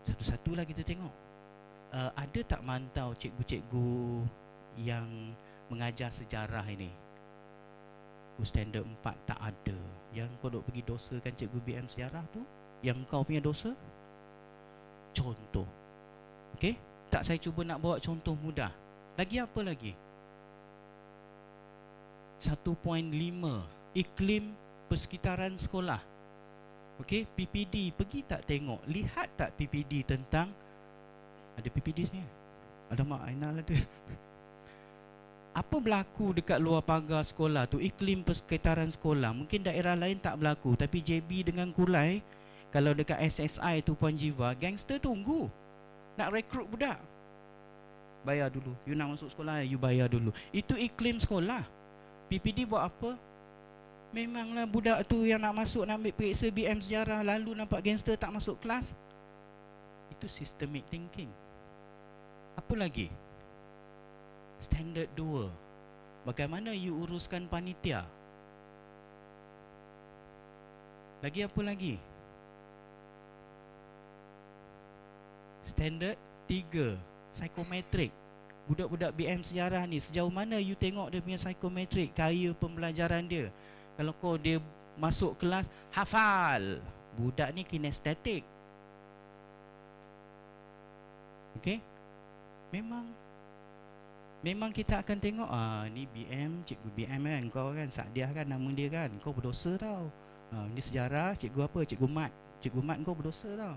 Satu-satulah kita tengok. Ada tak mantau cikgu-cikgu yang mengajar sejarah ini? Standard 4 tak ada. Yang kau duk pergi dosakan cikgu BM sejarah tu, yang kau punya dosa. Contoh. Okey? Tak, saya cuba nak bawa contoh mudah. Lagi apa lagi? 1.5 iklim persekitaran sekolah. Okey, PPD, pergi tak tengok, lihat tak PPD tentang, ada PPD sini? Alamak, Ainal ada. Apa berlaku dekat luar pagar sekolah tu, iklim persekitaran sekolah? Mungkin daerah lain tak berlaku, tapi JB dengan Kulai, kalau dekat SSI tu Puan Jiva, gangster tunggu nak rekrut budak. Bayar dulu. You nak masuk sekolah, you bayar dulu. Itu iklim sekolah. PPD buat apa? Memanglah budak tu yang nak masuk, nak ambil periksa BM sejarah, lalu nampak gangster tak masuk kelas. Itu systemic thinking. Apa lagi? Standard 2. Bagaimana you uruskan panitia? Lagi apa lagi? Standard 3. Psikometrik. Budak-budak BM sejarah ni, sejauh mana you tengok dia punya psikometrik, kaya pembelajaran dia? Kalau kau dia masuk kelas, hafal. Budak ni kinestetik. Okey? Memang kita akan tengok, ni BM, cikgu BM kan, kau kan Sadiah kan nama dia kan, kau berdosa tau. Ni sejarah, cikgu apa? Cikgu mat. Cikgu mat kau berdosa tau.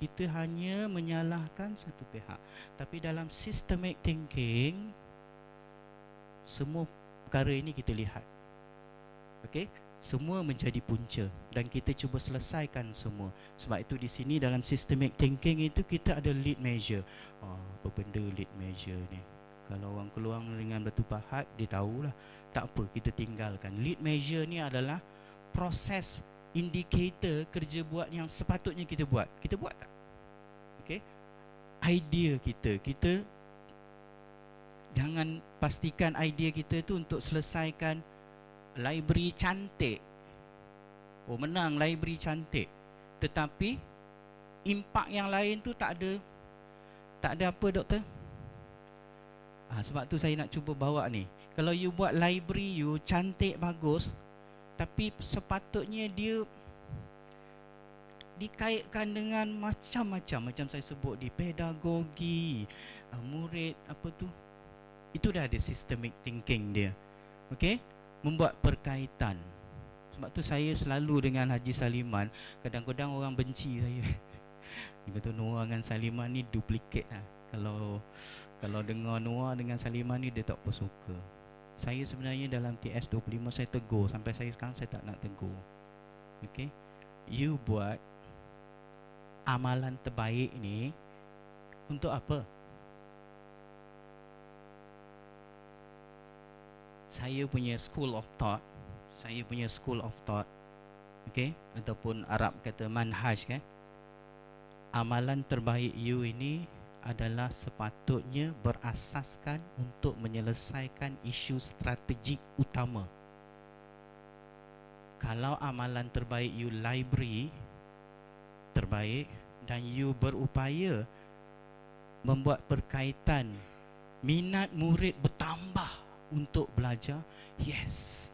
Kita hanya menyalahkan satu pihak. Tapi dalam systemic thinking, semua perkara ini kita lihat. Okey? Semua menjadi punca dan kita cuba selesaikan semua. Sebab itu di sini dalam systemic thinking itu kita ada lead measure. Apa benda lead measure ni? Kalau orang keluar dengan batu pahat, dia tahulah. Tak apa, kita tinggalkan. Lead measure ni adalah proses indikator kerja buat yang sepatutnya kita buat. Kita buat tak? Okey? Idea kita jangan pastikan idea kita tu untuk selesaikan library cantik. Menang library cantik. Tetapi impak yang lain tu tak ada apa, doktor? Sebab tu saya nak cuba bawa ni. Kalau you buat library you cantik bagus, tapi sepatutnya dia dikaitkan dengan macam-macam, macam saya sebut di pedagogi, murid apa tu. Itu dah ada systemic thinking dia. Okey? Membuat perkaitan. Sebab tu saya selalu dengan Haji Saliman, kadang-kadang orang benci saya. Dia kata Noah dengan Saliman ni duplicate lah. Kalau dengar Noah dengan Saliman ni dia tak apa suka. Saya sebenarnya dalam TS25 saya tegur, sampai saya sekarang saya tak nak tegur. Okey? You buat amalan terbaik ni untuk apa? saya punya school of thought, okay, ataupun Arab kata manhaj kan, amalan terbaik you ini adalah sepatutnya berasaskan untuk menyelesaikan isu strategik utama. Kalau amalan terbaik you library terbaik dan you berupaya membuat berkaitan minat murid bertambah untuk belajar, yes.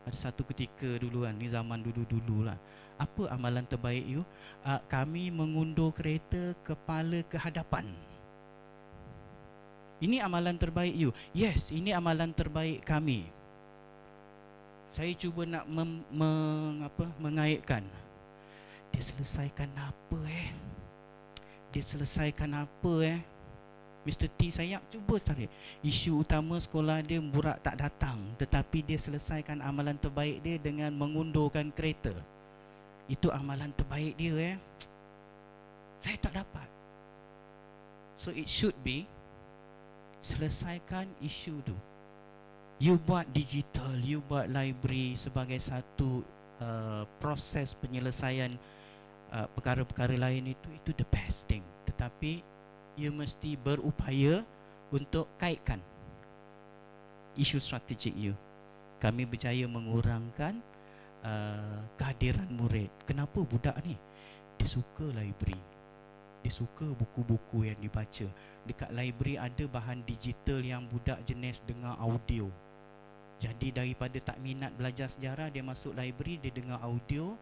Ada satu ketika dulu kan, ni zaman dulu-dulu lah, apa amalan terbaik you? Kami mengundur kereta kepala ke hadapan. Ini amalan terbaik you. Yes, ini amalan terbaik kami. Saya cuba nak mengaitkan. Dia selesaikan apa Mr. T saya cuba tarik isu utama sekolah dia burak tak datang, tetapi dia selesaikan amalan terbaik dia dengan mengundurkan kereta. Itu amalan terbaik dia Saya tak dapat. So it should be, selesaikan isu tu. You buat digital, you buat library sebagai satu proses penyelesaian perkara-perkara lain itu the best thing. Tetapi you mesti berupaya untuk kaitkan isu strategik you. Kami berjaya mengurangkan kehadiran murid. Kenapa budak ni? Dia suka library, dia suka buku-buku yang dibaca. Dekat library ada bahan digital yang budak jenis dengar audio. Jadi daripada tak minat belajar sejarah, dia masuk library, dia dengar audio,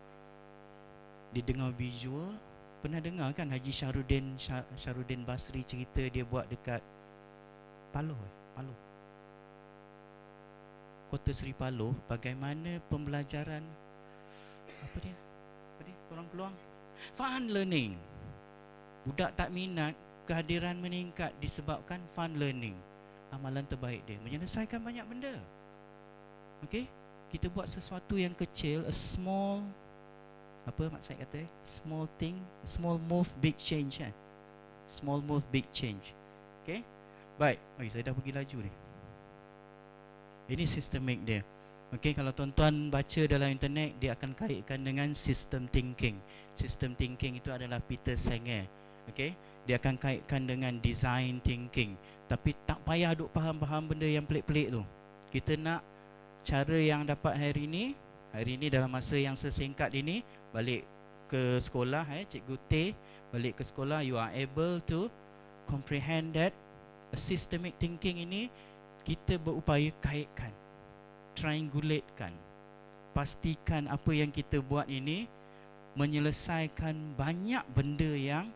dia dengar visual. Pernah dengar kan Haji Syarudin Basri cerita dia buat dekat Paloh, Kota Seri Paloh, bagaimana pembelajaran apa dia korang keluar fun learning. Budak tak minat, kehadiran meningkat disebabkan fun learning. Amalan terbaik dia menyelesaikan banyak benda. Okey, kita buat sesuatu yang kecil, a small, apa mak saya kata, small thing, small move, big change kan. Small move, big change. Okey, baik. Saya dah pergi laju ni. Ini sistemik dia. Okey, kalau tuan-tuan baca dalam internet, dia akan kaitkan dengan system thinking. System thinking itu adalah Peter Singer. Okey, dia akan kaitkan dengan design thinking. Tapi tak payah duk faham-faham benda yang pelik-pelik tu. Kita nak cara yang dapat hari ini dalam masa yang sesingkat ini, balik ke sekolah, Cikgu T, balik ke sekolah, you are able to comprehend that systemic thinking ini. Kita berupaya kaitkan, triangulatekan, pastikan apa yang kita buat ini menyelesaikan banyak benda yang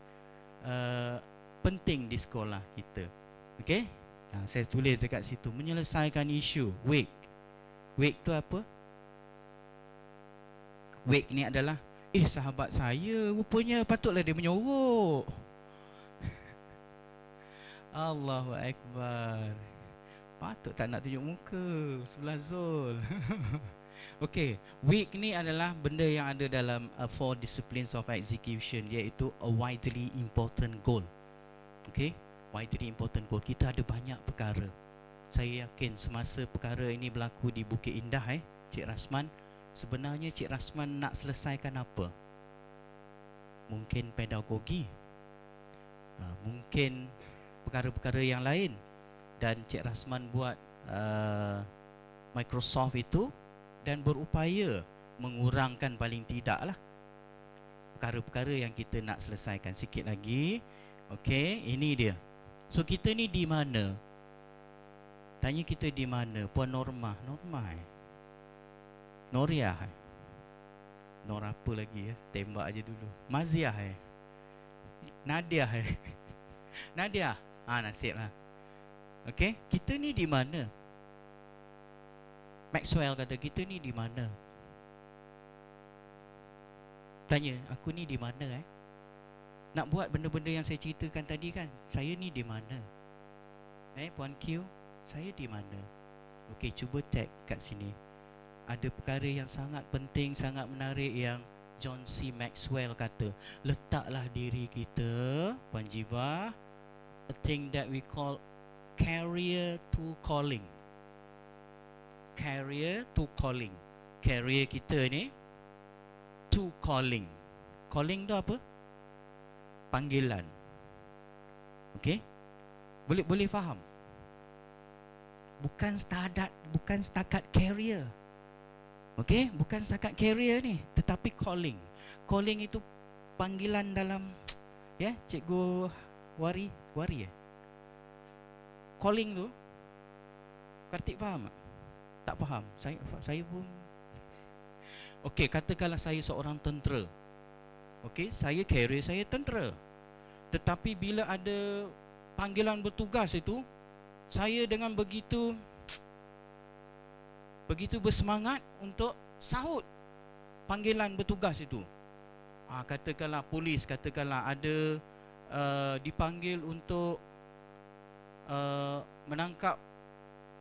penting di sekolah kita. Okey, saya tulis dekat situ, menyelesaikan isu. Wake tu apa? Wake ni adalah, sahabat saya rupanya patutlah dia menyorok. Allahu Akbar. Patut tak nak tunjuk muka sebelah Zul. Okey, week ni adalah benda yang ada dalam 4 disciplines of execution, iaitu a widely important goal. Okey, widely important goal. Kita ada banyak perkara. Saya yakin semasa perkara ini berlaku di Bukit Indah, Cik Rasman, sebenarnya Cik Rasman nak selesaikan apa? Mungkin pedagogi, mungkin perkara-perkara yang lain. Dan Cik Rasman buat Microsoft itu dan berupaya mengurangkan paling tidaklah perkara-perkara yang kita nak selesaikan. Sikit lagi. Okey, ini dia. So kita ni di mana? Tanya kita di mana? Puan Norma Noriah, Nor apa lagi tembak aja dulu. Maziah, Nadia, Nadia. Nasib lah. Okey, kita ni di mana? Maxwell kata kita ni di mana? Tanya, aku ni di mana Nak buat benda-benda yang saya ceritakan tadi kan. Saya ni di mana? Puan Q, saya di mana? Okey, cuba tag kat sini. Ada perkara yang sangat penting, sangat menarik yang John C. Maxwell kata, letaklah diri kita, Puan Jiva, a thing that we call Carrier to calling. Carrier to calling. Carrier kita ni to calling. Calling tu apa? Panggilan. Okey? Boleh faham? Bukan setakat carrier. Okey? Bukan setakat carrier ni, tetapi calling. Calling itu panggilan dalam Cikgu Wari calling tu Kartik faham tak? Tak faham. Saya pun okey, katakanlah saya seorang tentera. Okey, saya carrier, saya tentera. Tetapi bila ada panggilan bertugas itu, saya dengan begitu bersemangat untuk sahut panggilan bertugas itu. Katakanlah polis, katakanlah ada dipanggil untuk menangkap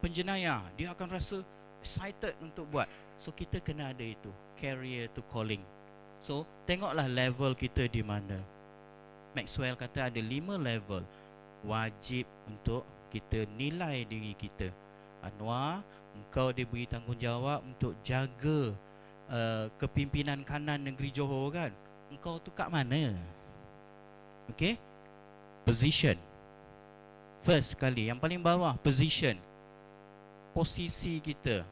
penjenayah, dia akan rasa excited untuk buat. So kita kena ada itu, carrier to calling. So tengoklah level kita di mana. Maxwell kata ada 5 level wajib untuk kita nilai diri kita. Anwar, engkau diberi tanggungjawab untuk jaga kepimpinan kanan negeri Johor kan? Engkau tu kat mana? Okey? Position. First kali, yang paling bawah, position. Posisi kita.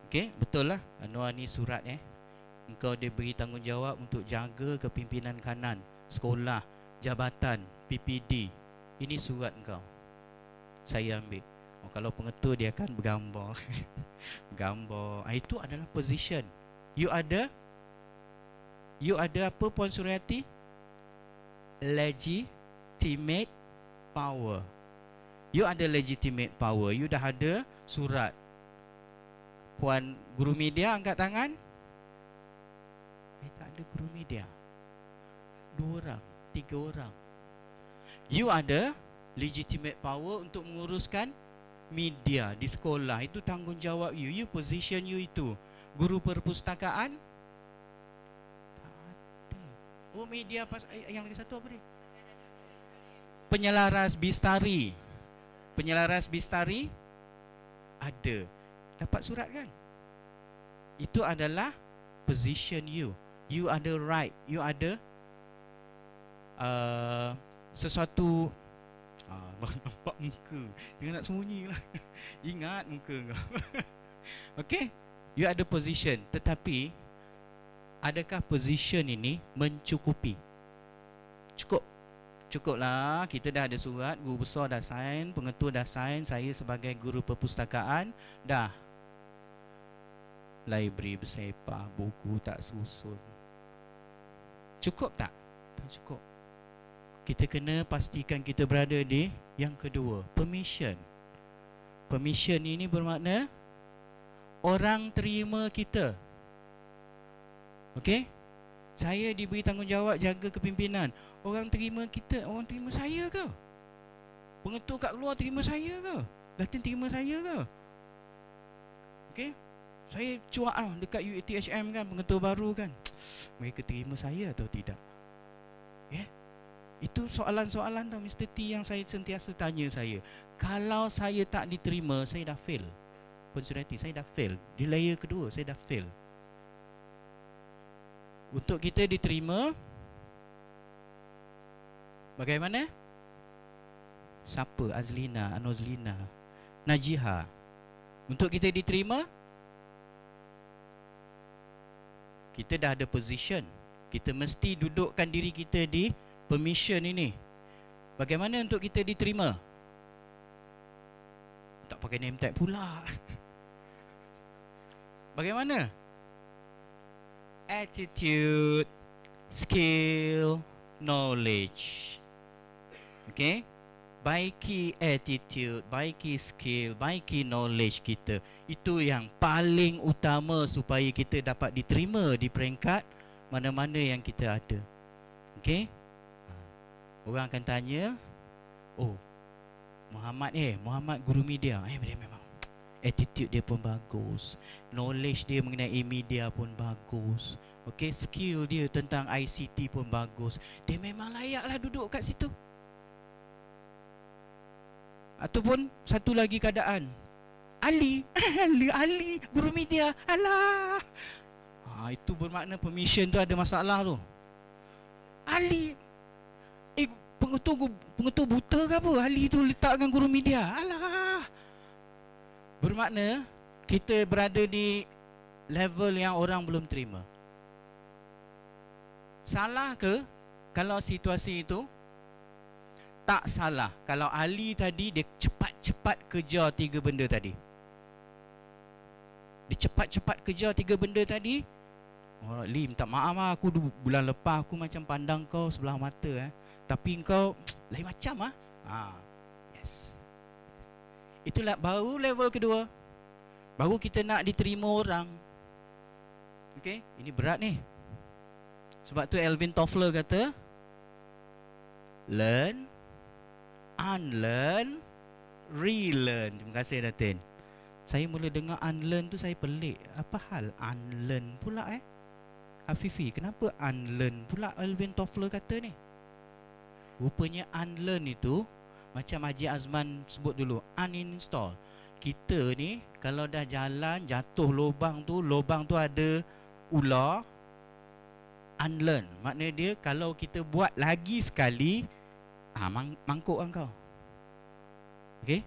Okey, betul lah. Anwar ni surat engkau diberi tanggungjawab untuk jaga kepimpinan kanan sekolah, jabatan, PPD. Ini surat engkau. Saya ambil. Kalau pengetua dia akan bergambar. Gambar. Itu adalah position. You ada apa Puan Suryati? Legitimate power. You ada legitimate power. You dah ada surat. Puan guru media angkat tangan. Tak ada guru media. 2 orang, 3 orang. You ada legitimate power untuk menguruskan media di sekolah. Itu tanggungjawab you. You position you itu. Guru perpustakaan? Tak ada. Oh, media yang lagi satu apa ni? Penyelaras Bistari. Penyelaras Bistari ada. Dapat surat kan? Itu adalah position you. You ada right. You ada sesuatu. Nampak muka. Jangan nak sembunyi lah. Ingat muka kau. Okey? You ada position. Tetapi adakah position ini mencukupi? Cukuplah. Kita dah ada surat, guru besar dah sign, pengetua dah sign, saya sebagai guru perpustakaan dah. Library bersepah, buku tak susun. Cukup tak? Tak cukup. Kita kena pastikan kita berada di yang kedua, permission. Permission ini bermakna orang terima kita. Okey? Saya diberi tanggungjawab jaga kepimpinan. Orang terima kita, orang terima saya ke? Pengetua kat luar terima saya ke? Datin terima saya ke? Okey? Saya cuak dekat UiTHM kan, pengetua baru kan. Mereka terima saya atau tidak? Ya? Itu soalan-soalan tau Mr. T yang saya sentiasa tanya saya. Kalau saya tak diterima, saya dah fail. Puan Suryati, saya dah fail. Di layer kedua, saya dah fail. Untuk kita diterima, bagaimana? Siapa? Azlina, Anozlina, Najiha. Untuk kita diterima, kita dah ada position. Kita mesti dudukkan diri kita di permission ini. Bagaimana untuk kita diterima? Tak pakai name tag pula. Bagaimana? Attitude, skill, knowledge. Okay? Baiki attitude, baiki skill, baiki knowledge kita. Itu yang paling utama supaya kita dapat diterima di peringkat mana-mana yang kita ada. Okay? Orang akan tanya, oh, Muhammad guru media. Dia memang attitude dia pun bagus, knowledge dia mengenai media pun bagus. Okay, skill dia tentang ICT pun bagus. Dia memang layaklah duduk kat situ. Ataupun satu lagi keadaan, Ali guru media, alah. Itu bermakna permission tu ada masalah tu. Ali, pengetua buta ke apa? Ali tu letakkan guru media, alah. Bermakna kita berada di level yang orang belum terima. Salah ke kalau situasi itu? Tak salah. Kalau Ali tadi dia cepat-cepat kejar 3 benda tadi. Dia cepat-cepat kejar 3 benda tadi. Oh, Lee, minta maaf lah, aku bulan lepas aku macam pandang kau sebelah mata tapi kau lain macam yes. Itulah baru level kedua. Baru kita nak diterima orang. Okey, ini berat ni. Sebab tu Alvin Toffler kata, learn, unlearn, relearn. Terima kasih Datin. Saya mula dengar unlearn tu saya pelik. Apa hal unlearn pula Afifi, kenapa unlearn pula Alvin Toffler kata ni? Rupanya unlearn itu macam Haji Azman sebut dulu, uninstall. Kita ni kalau dah jalan jatuh lubang tu ada ular, unlearn. Maknanya dia kalau kita buat lagi sekali mangkuk kau. Okey?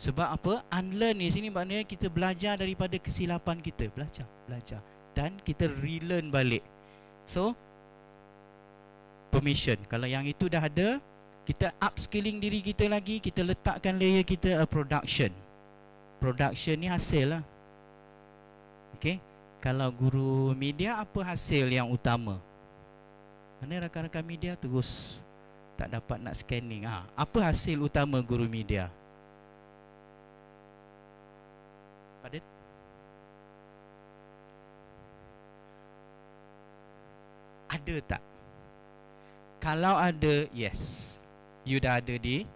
Sebab apa? Unlearn ni sini maknanya kita belajar daripada kesilapan kita, belajar dan kita relearn balik. So permission, kalau yang itu dah ada, kita upskilling diri kita lagi, kita letakkan layer kita production. Production ni hasil lah. Okey? Kalau guru media, apa hasil yang utama? Mana rakan-rakan media terus tak dapat nak scanning. Apa hasil utama guru media? Pardon? Ada tak? Kalau ada, yes, you dah ada di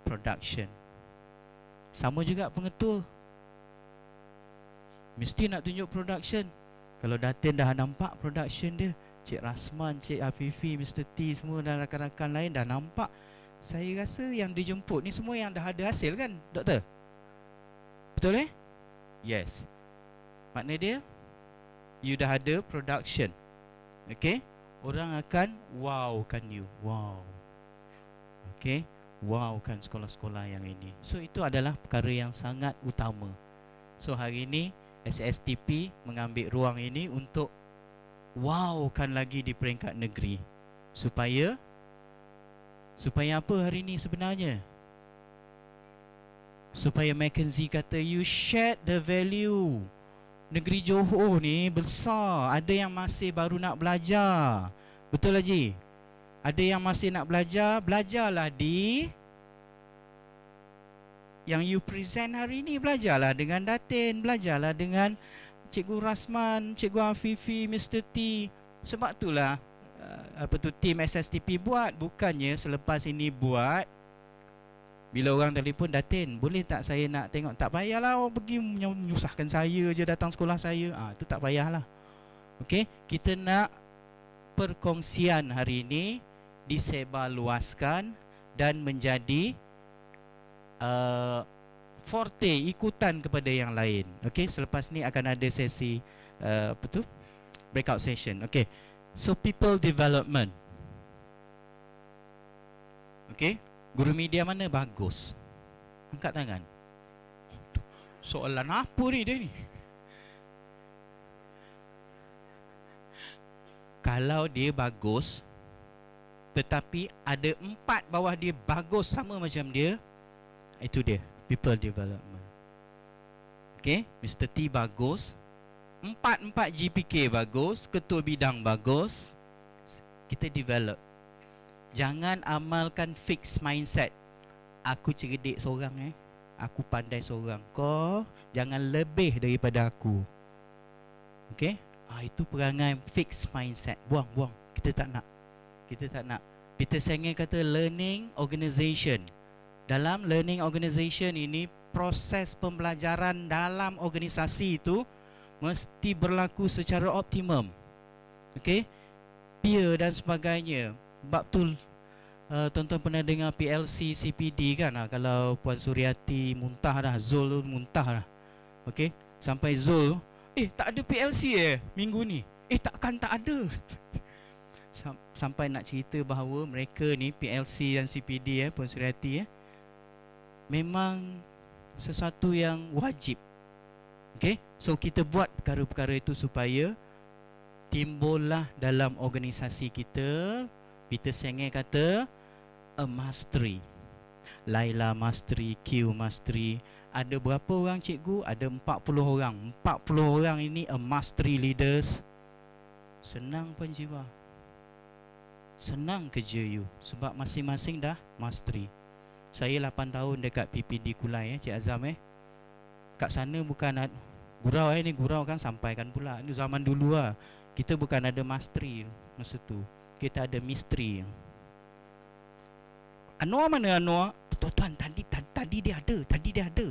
production. Sama juga pengetua, mesti nak tunjuk production. Kalau Datin dah nampak production dia, Cik Rasman, Cik Afifi, Mr. T semua dan rakan-rakan lain dah nampak, saya rasa yang dijemput ni semua yang dah ada hasil kan, Doktor? Betul Yes. Makna dia, you dah ada production. Okay? Orang akan wowkan you. Wow. Okay? Wowkan sekolah-sekolah yang ini. So itu adalah perkara yang sangat utama. So hari ini SSTP mengambil ruang ini untuk wowkan lagi di peringkat negeri. Supaya apa hari ini sebenarnya? Supaya McKinsey kata you shared the value. Negeri Johor ni besar. Ada yang masih baru nak belajar. Betul Haji? Ada yang masih nak belajar. Belajarlah di yang you present hari ni. Belajarlah dengan Datin. Belajarlah dengan Cikgu Rasman, Cikgu Afifi, Mr. T. Sebab itulah tim SSTP buat. Bukannya selepas ini buat, bila orang telefon, Datin, boleh tak saya nak tengok? Tak payahlah awak pergi menyusahkan saya je datang sekolah saya. Itu tak payahlah. Okey, kita nak perkongsian hari ini disebarluaskan dan menjadi forte, ikutan kepada yang lain. Okey, selepas ni akan ada sesi breakout session. Okey. So people development. Okey. Guru media mana bagus? Angkat tangan. Soalan apa ni dia ni? Kalau dia bagus, tetapi ada 4 bawah dia bagus sama macam dia, itu dia, people development. Okay, Mr. T bagus, 4 GPK bagus, ketua bidang bagus, kita develop. Jangan amalkan fixed mindset. Aku cerdik seorang aku pandai seorang. Kau jangan lebih daripada aku. Okay? Itu perangai fixed mindset. Buang. Kita tak nak. Peter Singer kata learning organization. Dalam learning organization ini, proses pembelajaran dalam organisasi itu mesti berlaku secara optimum. Okay? Peer dan sebagainya. Bab tu Tuan-tuan pernah dengar PLC CPD kan? Kalau Puan Suryati muntah dah, Zul muntah dah. Okey, sampai Zul, tak ada PLC minggu ni. Takkan tak ada. Sampai nak cerita bahawa mereka ni PLC dan CPD Puan Suryati memang sesuatu yang wajib. Okey, so kita buat perkara-perkara itu supaya timbullah dalam organisasi kita. Peter Senge kata a mastery. Laila mastery, Q mastery. Ada berapa orang cikgu? Ada 40 orang. 40 orang ini a mastery leaders. Senang pun jiwa. Senang kerja you sebab masing-masing dah mastery. Saya 8 tahun dekat PPD Kulai Cik Azam kat sana bukan gurau ni gurau kan sampaikan pula. Ini zaman dulu lah. Kita bukan ada mastery masa tu. Kita ada misteri. Anwar mana Anwar? Tuan-tuan tadi dia ada.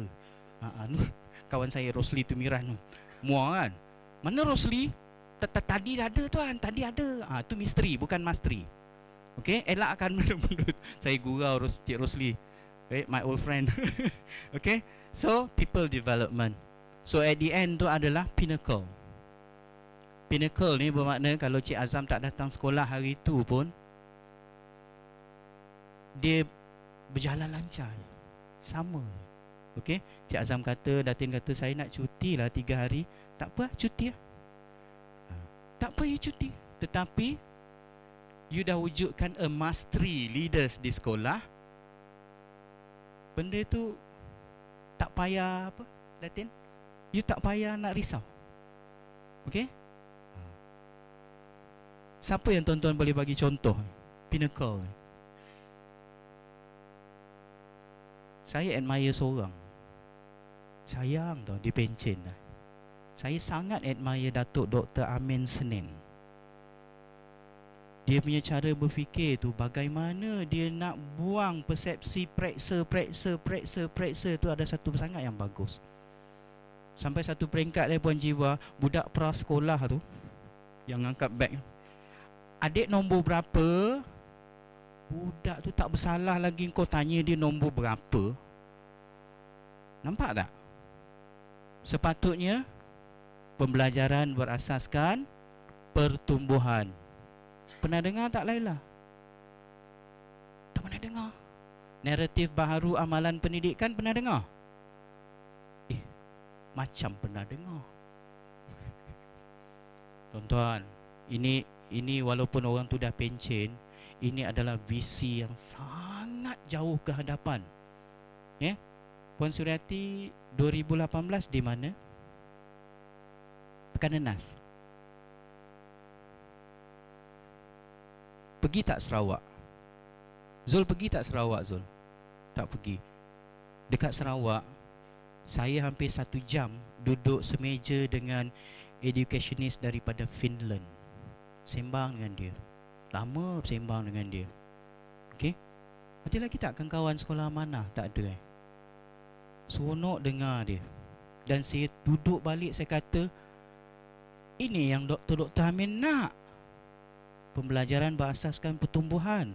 Kawan saya Rosli Tumiran tu. Muar kan? Mana Rosli? Tadi ada tuan, tadi ada. Tu misteri bukan mastery. Okey, elakkan mulut. Saya gurau Cik Rosli. My old friend. Okay, so people development. So at the end tu adalah pinnacle. Pinnacle ni bermakna kalau Cik Azam tak datang sekolah hari tu pun dia berjalan lancar. Sama. Okay, Cik Azam kata, Datin kata saya nak cuti lah 3 hari. Tak apa, cuti lah. Tak apa, you cuti. Tetapi you dah wujudkan a mastery leaders di sekolah. Benda tu tak payah apa, Datin? You tak payah nak risau. Okey? Siapa yang tuan-tuan boleh bagi contoh? Pinnacle. Saya admire seorang. Sayang tau, dia pencen dah. Saya sangat admire Datuk Dr. Amin Senin. Dia punya cara berfikir tu, bagaimana dia nak buang persepsi preksa tu, ada satu sangat yang bagus. Sampai satu peringkat dia Puan Jiwa, budak prasekolah tu yang angkat beg, adik nombor berapa? Budak tu tak bersalah lagi, kau tanya dia nombor berapa. Nampak tak? Sepatutnya pembelajaran berasaskan pertumbuhan. Pernah dengar tak Laila? Tak pernah dengar. Naratif baharu amalan pendidikan pernah dengar? Macam pernah dengar. Tuan-tuan, ini walaupun orang tu dah pencen, ini adalah visi yang sangat jauh ke hadapan. Puan Suryati 2018 di mana? Pekan Nenas. Pergi tak Sarawak? Zul pergi tak Sarawak Zul? Tak pergi. Dekat Sarawak, saya hampir 1 jam duduk semeja dengan educationist daripada Finland. Sembang dengan dia. Lama sembang dengan dia. Okey? Ada lagi tak kawan sekolah mana? Tak ada Seronok dengar dia. Dan saya duduk balik, saya kata, ini yang Dr. Amin nak. Pembelajaran berasaskan pertumbuhan.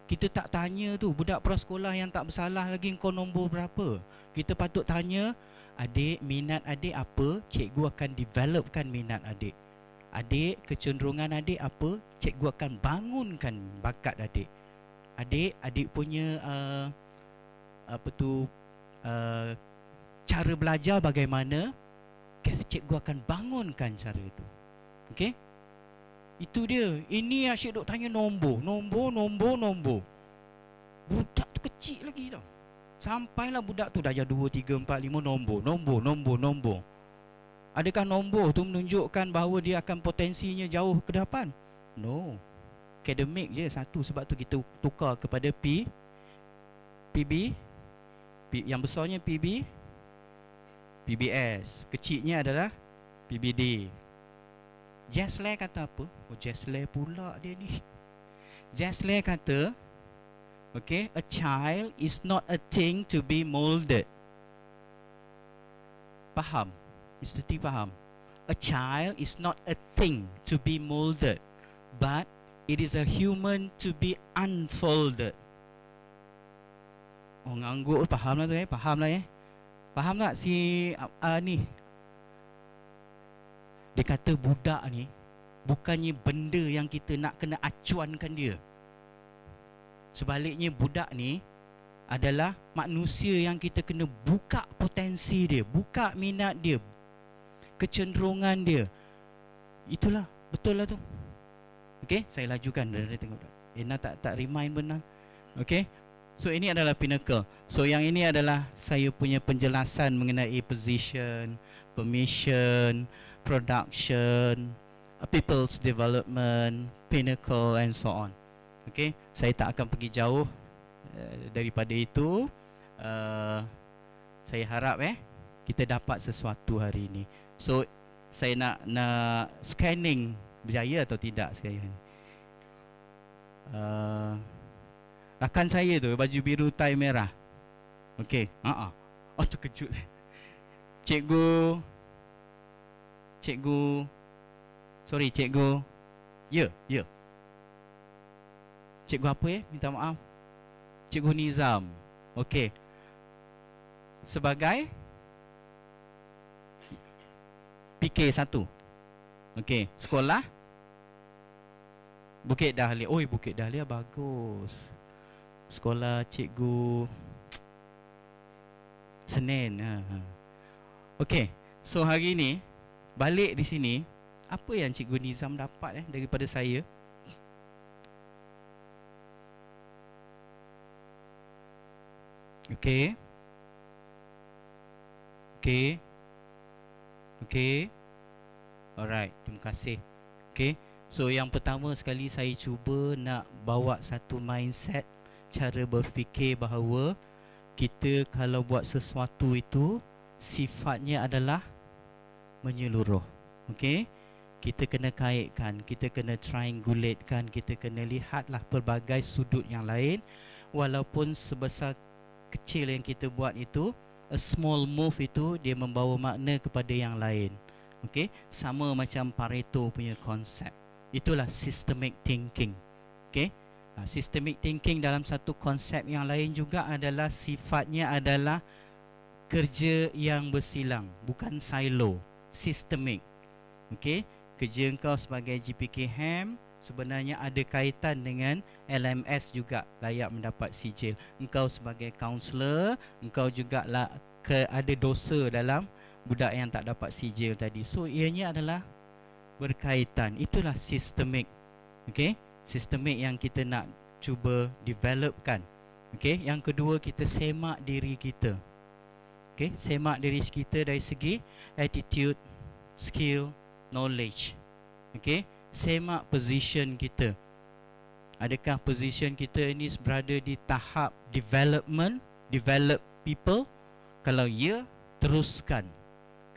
Kita tak tanya tu, budak prasekolah yang tak bersalah lagi, kau nombor berapa? Kita patut tanya, adik, minat adik apa? Cikgu akan developkan minat adik. Adik, kecenderungan adik apa? Cikgu akan bangunkan bakat adik. Adik punya cara belajar bagaimana? Cikgu akan bangunkan cara itu. Okey? Itu dia. Ini asyik duk tanya nombor. Budak tu kecil lagi tau. Sampailah budak tu dah 2, 3, 4, 5 nombor. Adakah nombor tu menunjukkan bahawa dia akan potensinya jauh ke depan? No. Akademik je satu. Sebab tu kita tukar kepada PB. Yang besarnya PBS. Kecilnya adalah PBD. Jesler kata apa? Jesler pula dia ni. Jesler kata, okay, a child is not a thing to be molded. Faham? Mr. T faham? A child is not a thing to be molded, but it is a human to be unfolded. Oh, ngangguk, faham lah tu faham lah Faham tak si ni? Dia kata budak ni bukannya benda yang kita nak kena acuankan dia. Sebaliknya budak ni adalah manusia yang kita kena buka potensi dia, buka minat dia, kecenderungan dia. Itulah, betul lah tu. Okey, saya lajukan dari tengok. Ena tak remind benar. Okey. So ini adalah pinnacle. So yang ini adalah saya punya penjelasan mengenai position, permission, production, people's development, pinnacle and so on. Okay, saya tak akan pergi jauh daripada itu. Saya harap kita dapat sesuatu hari ini. So saya nak scanning berjaya atau tidak sekarang. Rakan saya tu baju biru tai merah. Okey. Oh, terkejut. Cikgu. Sorry, cikgu. Ya. Cikgu apa minta maaf. Cikgu Nizam. Okey. Sebagai PK1. Okey, sekolah Bukit Dahlia. Oi, Bukit Dahlia bagus. Sekolah cikgu Senin. Okey, so hari ni balik di sini, apa yang cikgu Nizam dapat daripada saya? Okey. Alright, terima kasih. Okey. So yang pertama sekali saya cuba nak bawa satu mindset, cara berfikir bahawa kita kalau buat sesuatu itu sifatnya adalah menyeluruh. Okey. Kita kena kaitkan, kita kena triangulatekan, kita kena lihatlah pelbagai sudut yang lain. Walaupun sebesar kecil yang kita buat itu, a small move itu dia membawa makna kepada yang lain. Okey, sama macam Pareto punya konsep. Itulah systemic thinking. Okey. Systemic thinking dalam satu konsep yang lain juga adalah sifatnya adalah kerja yang bersilang, bukan silo, systemic. Okey, kerja engkau sebagai GPK HAM sebenarnya ada kaitan dengan LMS juga layak mendapat sijil. Engkau sebagai kaunselor, engkau juga ada dosa dalam budak yang tak dapat sijil tadi. So ianya adalah berkaitan. Itulah sistemik. Okey, sistemik yang kita nak cuba developkan. Okey, yang kedua kita semak diri kita. Okey, semak diri kita dari segi attitude, skill, knowledge. Okey, semak position kita. Adakah position kita ini berada di tahap development, develop people? Kalau ya, teruskan.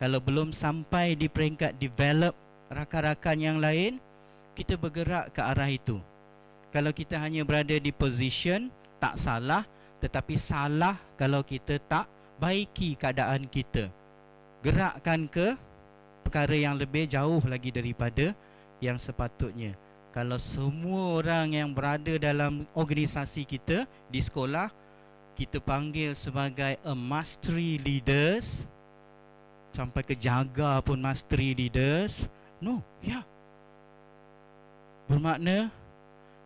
Kalau belum sampai di peringkat develop rakan-rakan yang lain, kita bergerak ke arah itu. Kalau kita hanya berada di position, tak salah, tetapi salah kalau kita tak baiki keadaan kita. Gerakkan ke perkara yang lebih jauh lagi daripada yang sepatutnya. Kalau semua orang yang berada dalam organisasi kita di sekolah kita panggil sebagai a mastery leaders, sampai ke jaga pun mastery leaders, no, ya, bermakna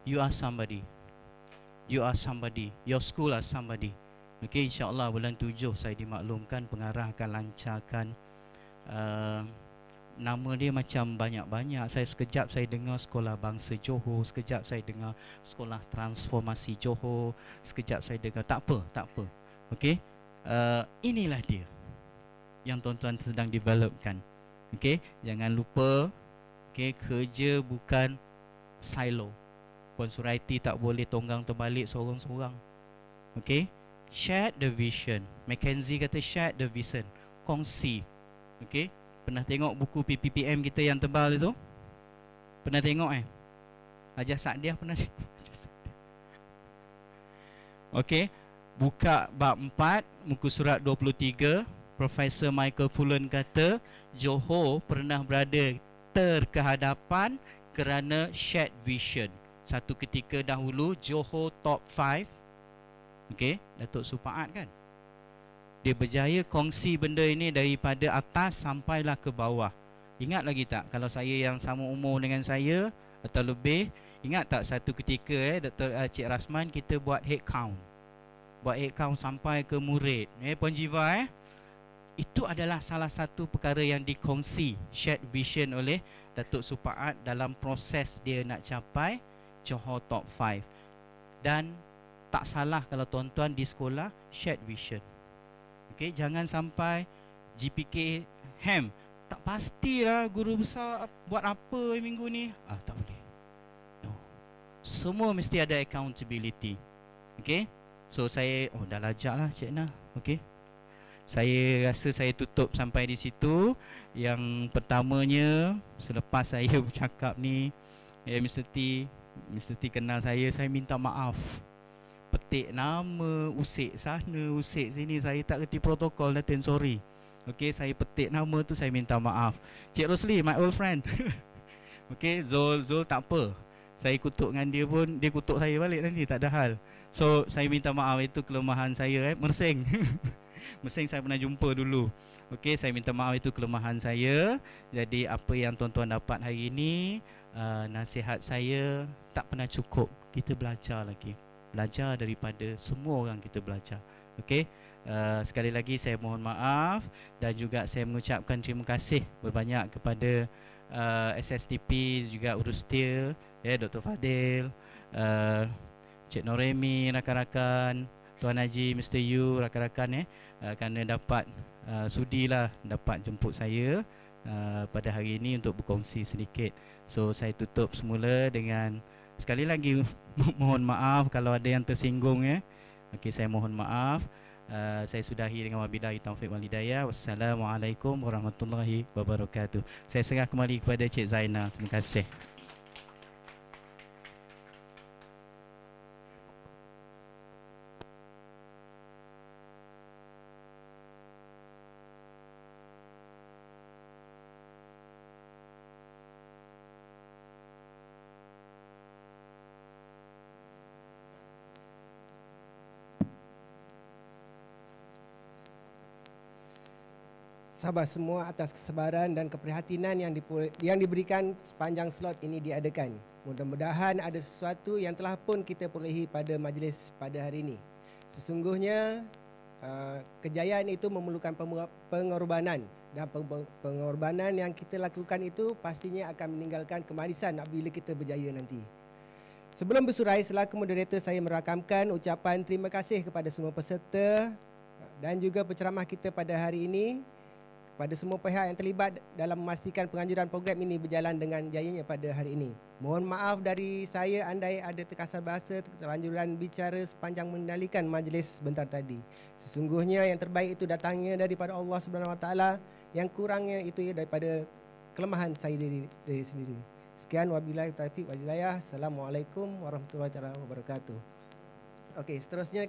you are somebody, you are somebody, your school are somebody. Okay, insyaAllah bulan 7 saya dimaklumkan pengarah akan lancarkan nama dia macam banyak-banyak. Sekejap saya dengar Sekolah Bangsa Johor, sekejap saya dengar Sekolah Transformasi Johor, sekejap saya dengar tak apa. Okey, inilah dia yang tuan-tuan sedang developkan. Okey, jangan lupa, okey, kerja bukan silo. Puan Suraiti tak boleh tonggang terbalik seorang-seorang. Okey, share the vision. Mackenzie kata share the vision, kongsi. Okey, pernah tengok buku PPPM kita yang tebal itu? Pernah tengok Hajar Sa'diah pernah tengok? Okey, buka bab 4, muka surat 23. Profesor Michael Fullen kata Johor pernah berada terkehadapan kerana shared vision. Satu ketika dahulu Johor top 5 Okey, Datuk Supaat kan. Dia berjaya kongsi benda ini daripada atas sampailah ke bawah. Ingat lagi tak kalau saya yang sama umur dengan saya atau lebih, ingat tak satu ketika Dr. Cik Rasman kita buat head count. Buat head count sampai ke murid. Puan Jiva itu adalah salah satu perkara yang dikongsi, shared vision oleh Datuk Supaat dalam proses dia nak capai Johor Top 5. Dan tak salah kalau tuan-tuan di sekolah shared vision. Okey, jangan sampai GPK ham. Tak pastilah guru besar buat apa minggu ni. Tak boleh. No. Semua mesti ada accountability. Okey. So saya dah lajak lah Cik Na. Okey. Saya rasa saya tutup sampai di situ. Yang pertamanya, selepas saya bercakap ni, Mr. T kenal saya minta maaf. Petik nama, usik sana, usik sini, saya tak reti protokol, Datin, sorry. Okey, saya petik nama tu, saya minta maaf. Cik Rosli, my old friend. Okey, Zul tak apa. Saya kutuk dengan dia pun, dia kutuk saya balik nanti, tak ada hal. So, saya minta maaf, itu kelemahan saya, Mersing. Mersing saya pernah jumpa dulu. Okey, saya minta maaf, itu kelemahan saya. Jadi, apa yang tuan-tuan dapat hari ini, nasihat saya, tak pernah cukup. Kita belajar lagi. Belajar daripada semua orang kita belajar. Okey, sekali lagi saya mohon maaf dan juga saya mengucapkan terima kasih berbanyak kepada SSTP juga Urustia, Dr. Fadil, Cik Noremi, rakan-rakan, Tuan Haji, Mr. Yu, rakan-rakan kerana dapat sudilah dapat jemput saya pada hari ini untuk berkongsi sedikit. So saya tutup semula dengan sekali lagi mohon maaf kalau ada yang tersinggung Okey, saya mohon maaf. Saya sudahi dengan wabillahi taufik wal hidayah. Wassalamualaikum warahmatullahi wabarakatuh. Saya serah kembali kepada Cik Zainal. Terima kasih. Sahabat semua atas kesabaran dan keprihatinan yang diberikan sepanjang slot ini diadakan. Mudah-mudahan ada sesuatu yang telah pun kita perolehi pada majlis pada hari ini. Sesungguhnya kejayaan itu memerlukan pengorbanan dan pengorbanan yang kita lakukan itu pastinya akan meninggalkan kemanisan apabila kita berjaya nanti. Sebelum bersurai, selaku moderator saya merakamkan ucapan terima kasih kepada semua peserta dan juga penceramah kita pada hari ini, kepada semua pihak yang terlibat dalam memastikan penganjuran program ini berjalan dengan jayanya pada hari ini. Mohon maaf dari saya andai ada terkasar bahasa, terlanjuran bicara sepanjang mengendalikan majlis sebentar tadi. Sesungguhnya yang terbaik itu datangnya daripada Allah Subhanahu Wa Taala, yang kurangnya itu daripada kelemahan saya dari sendiri. Sekian, wabillahi taufiq wal hidayah. Assalamualaikum warahmatullahi wabarakatuh. Okey, seterusnya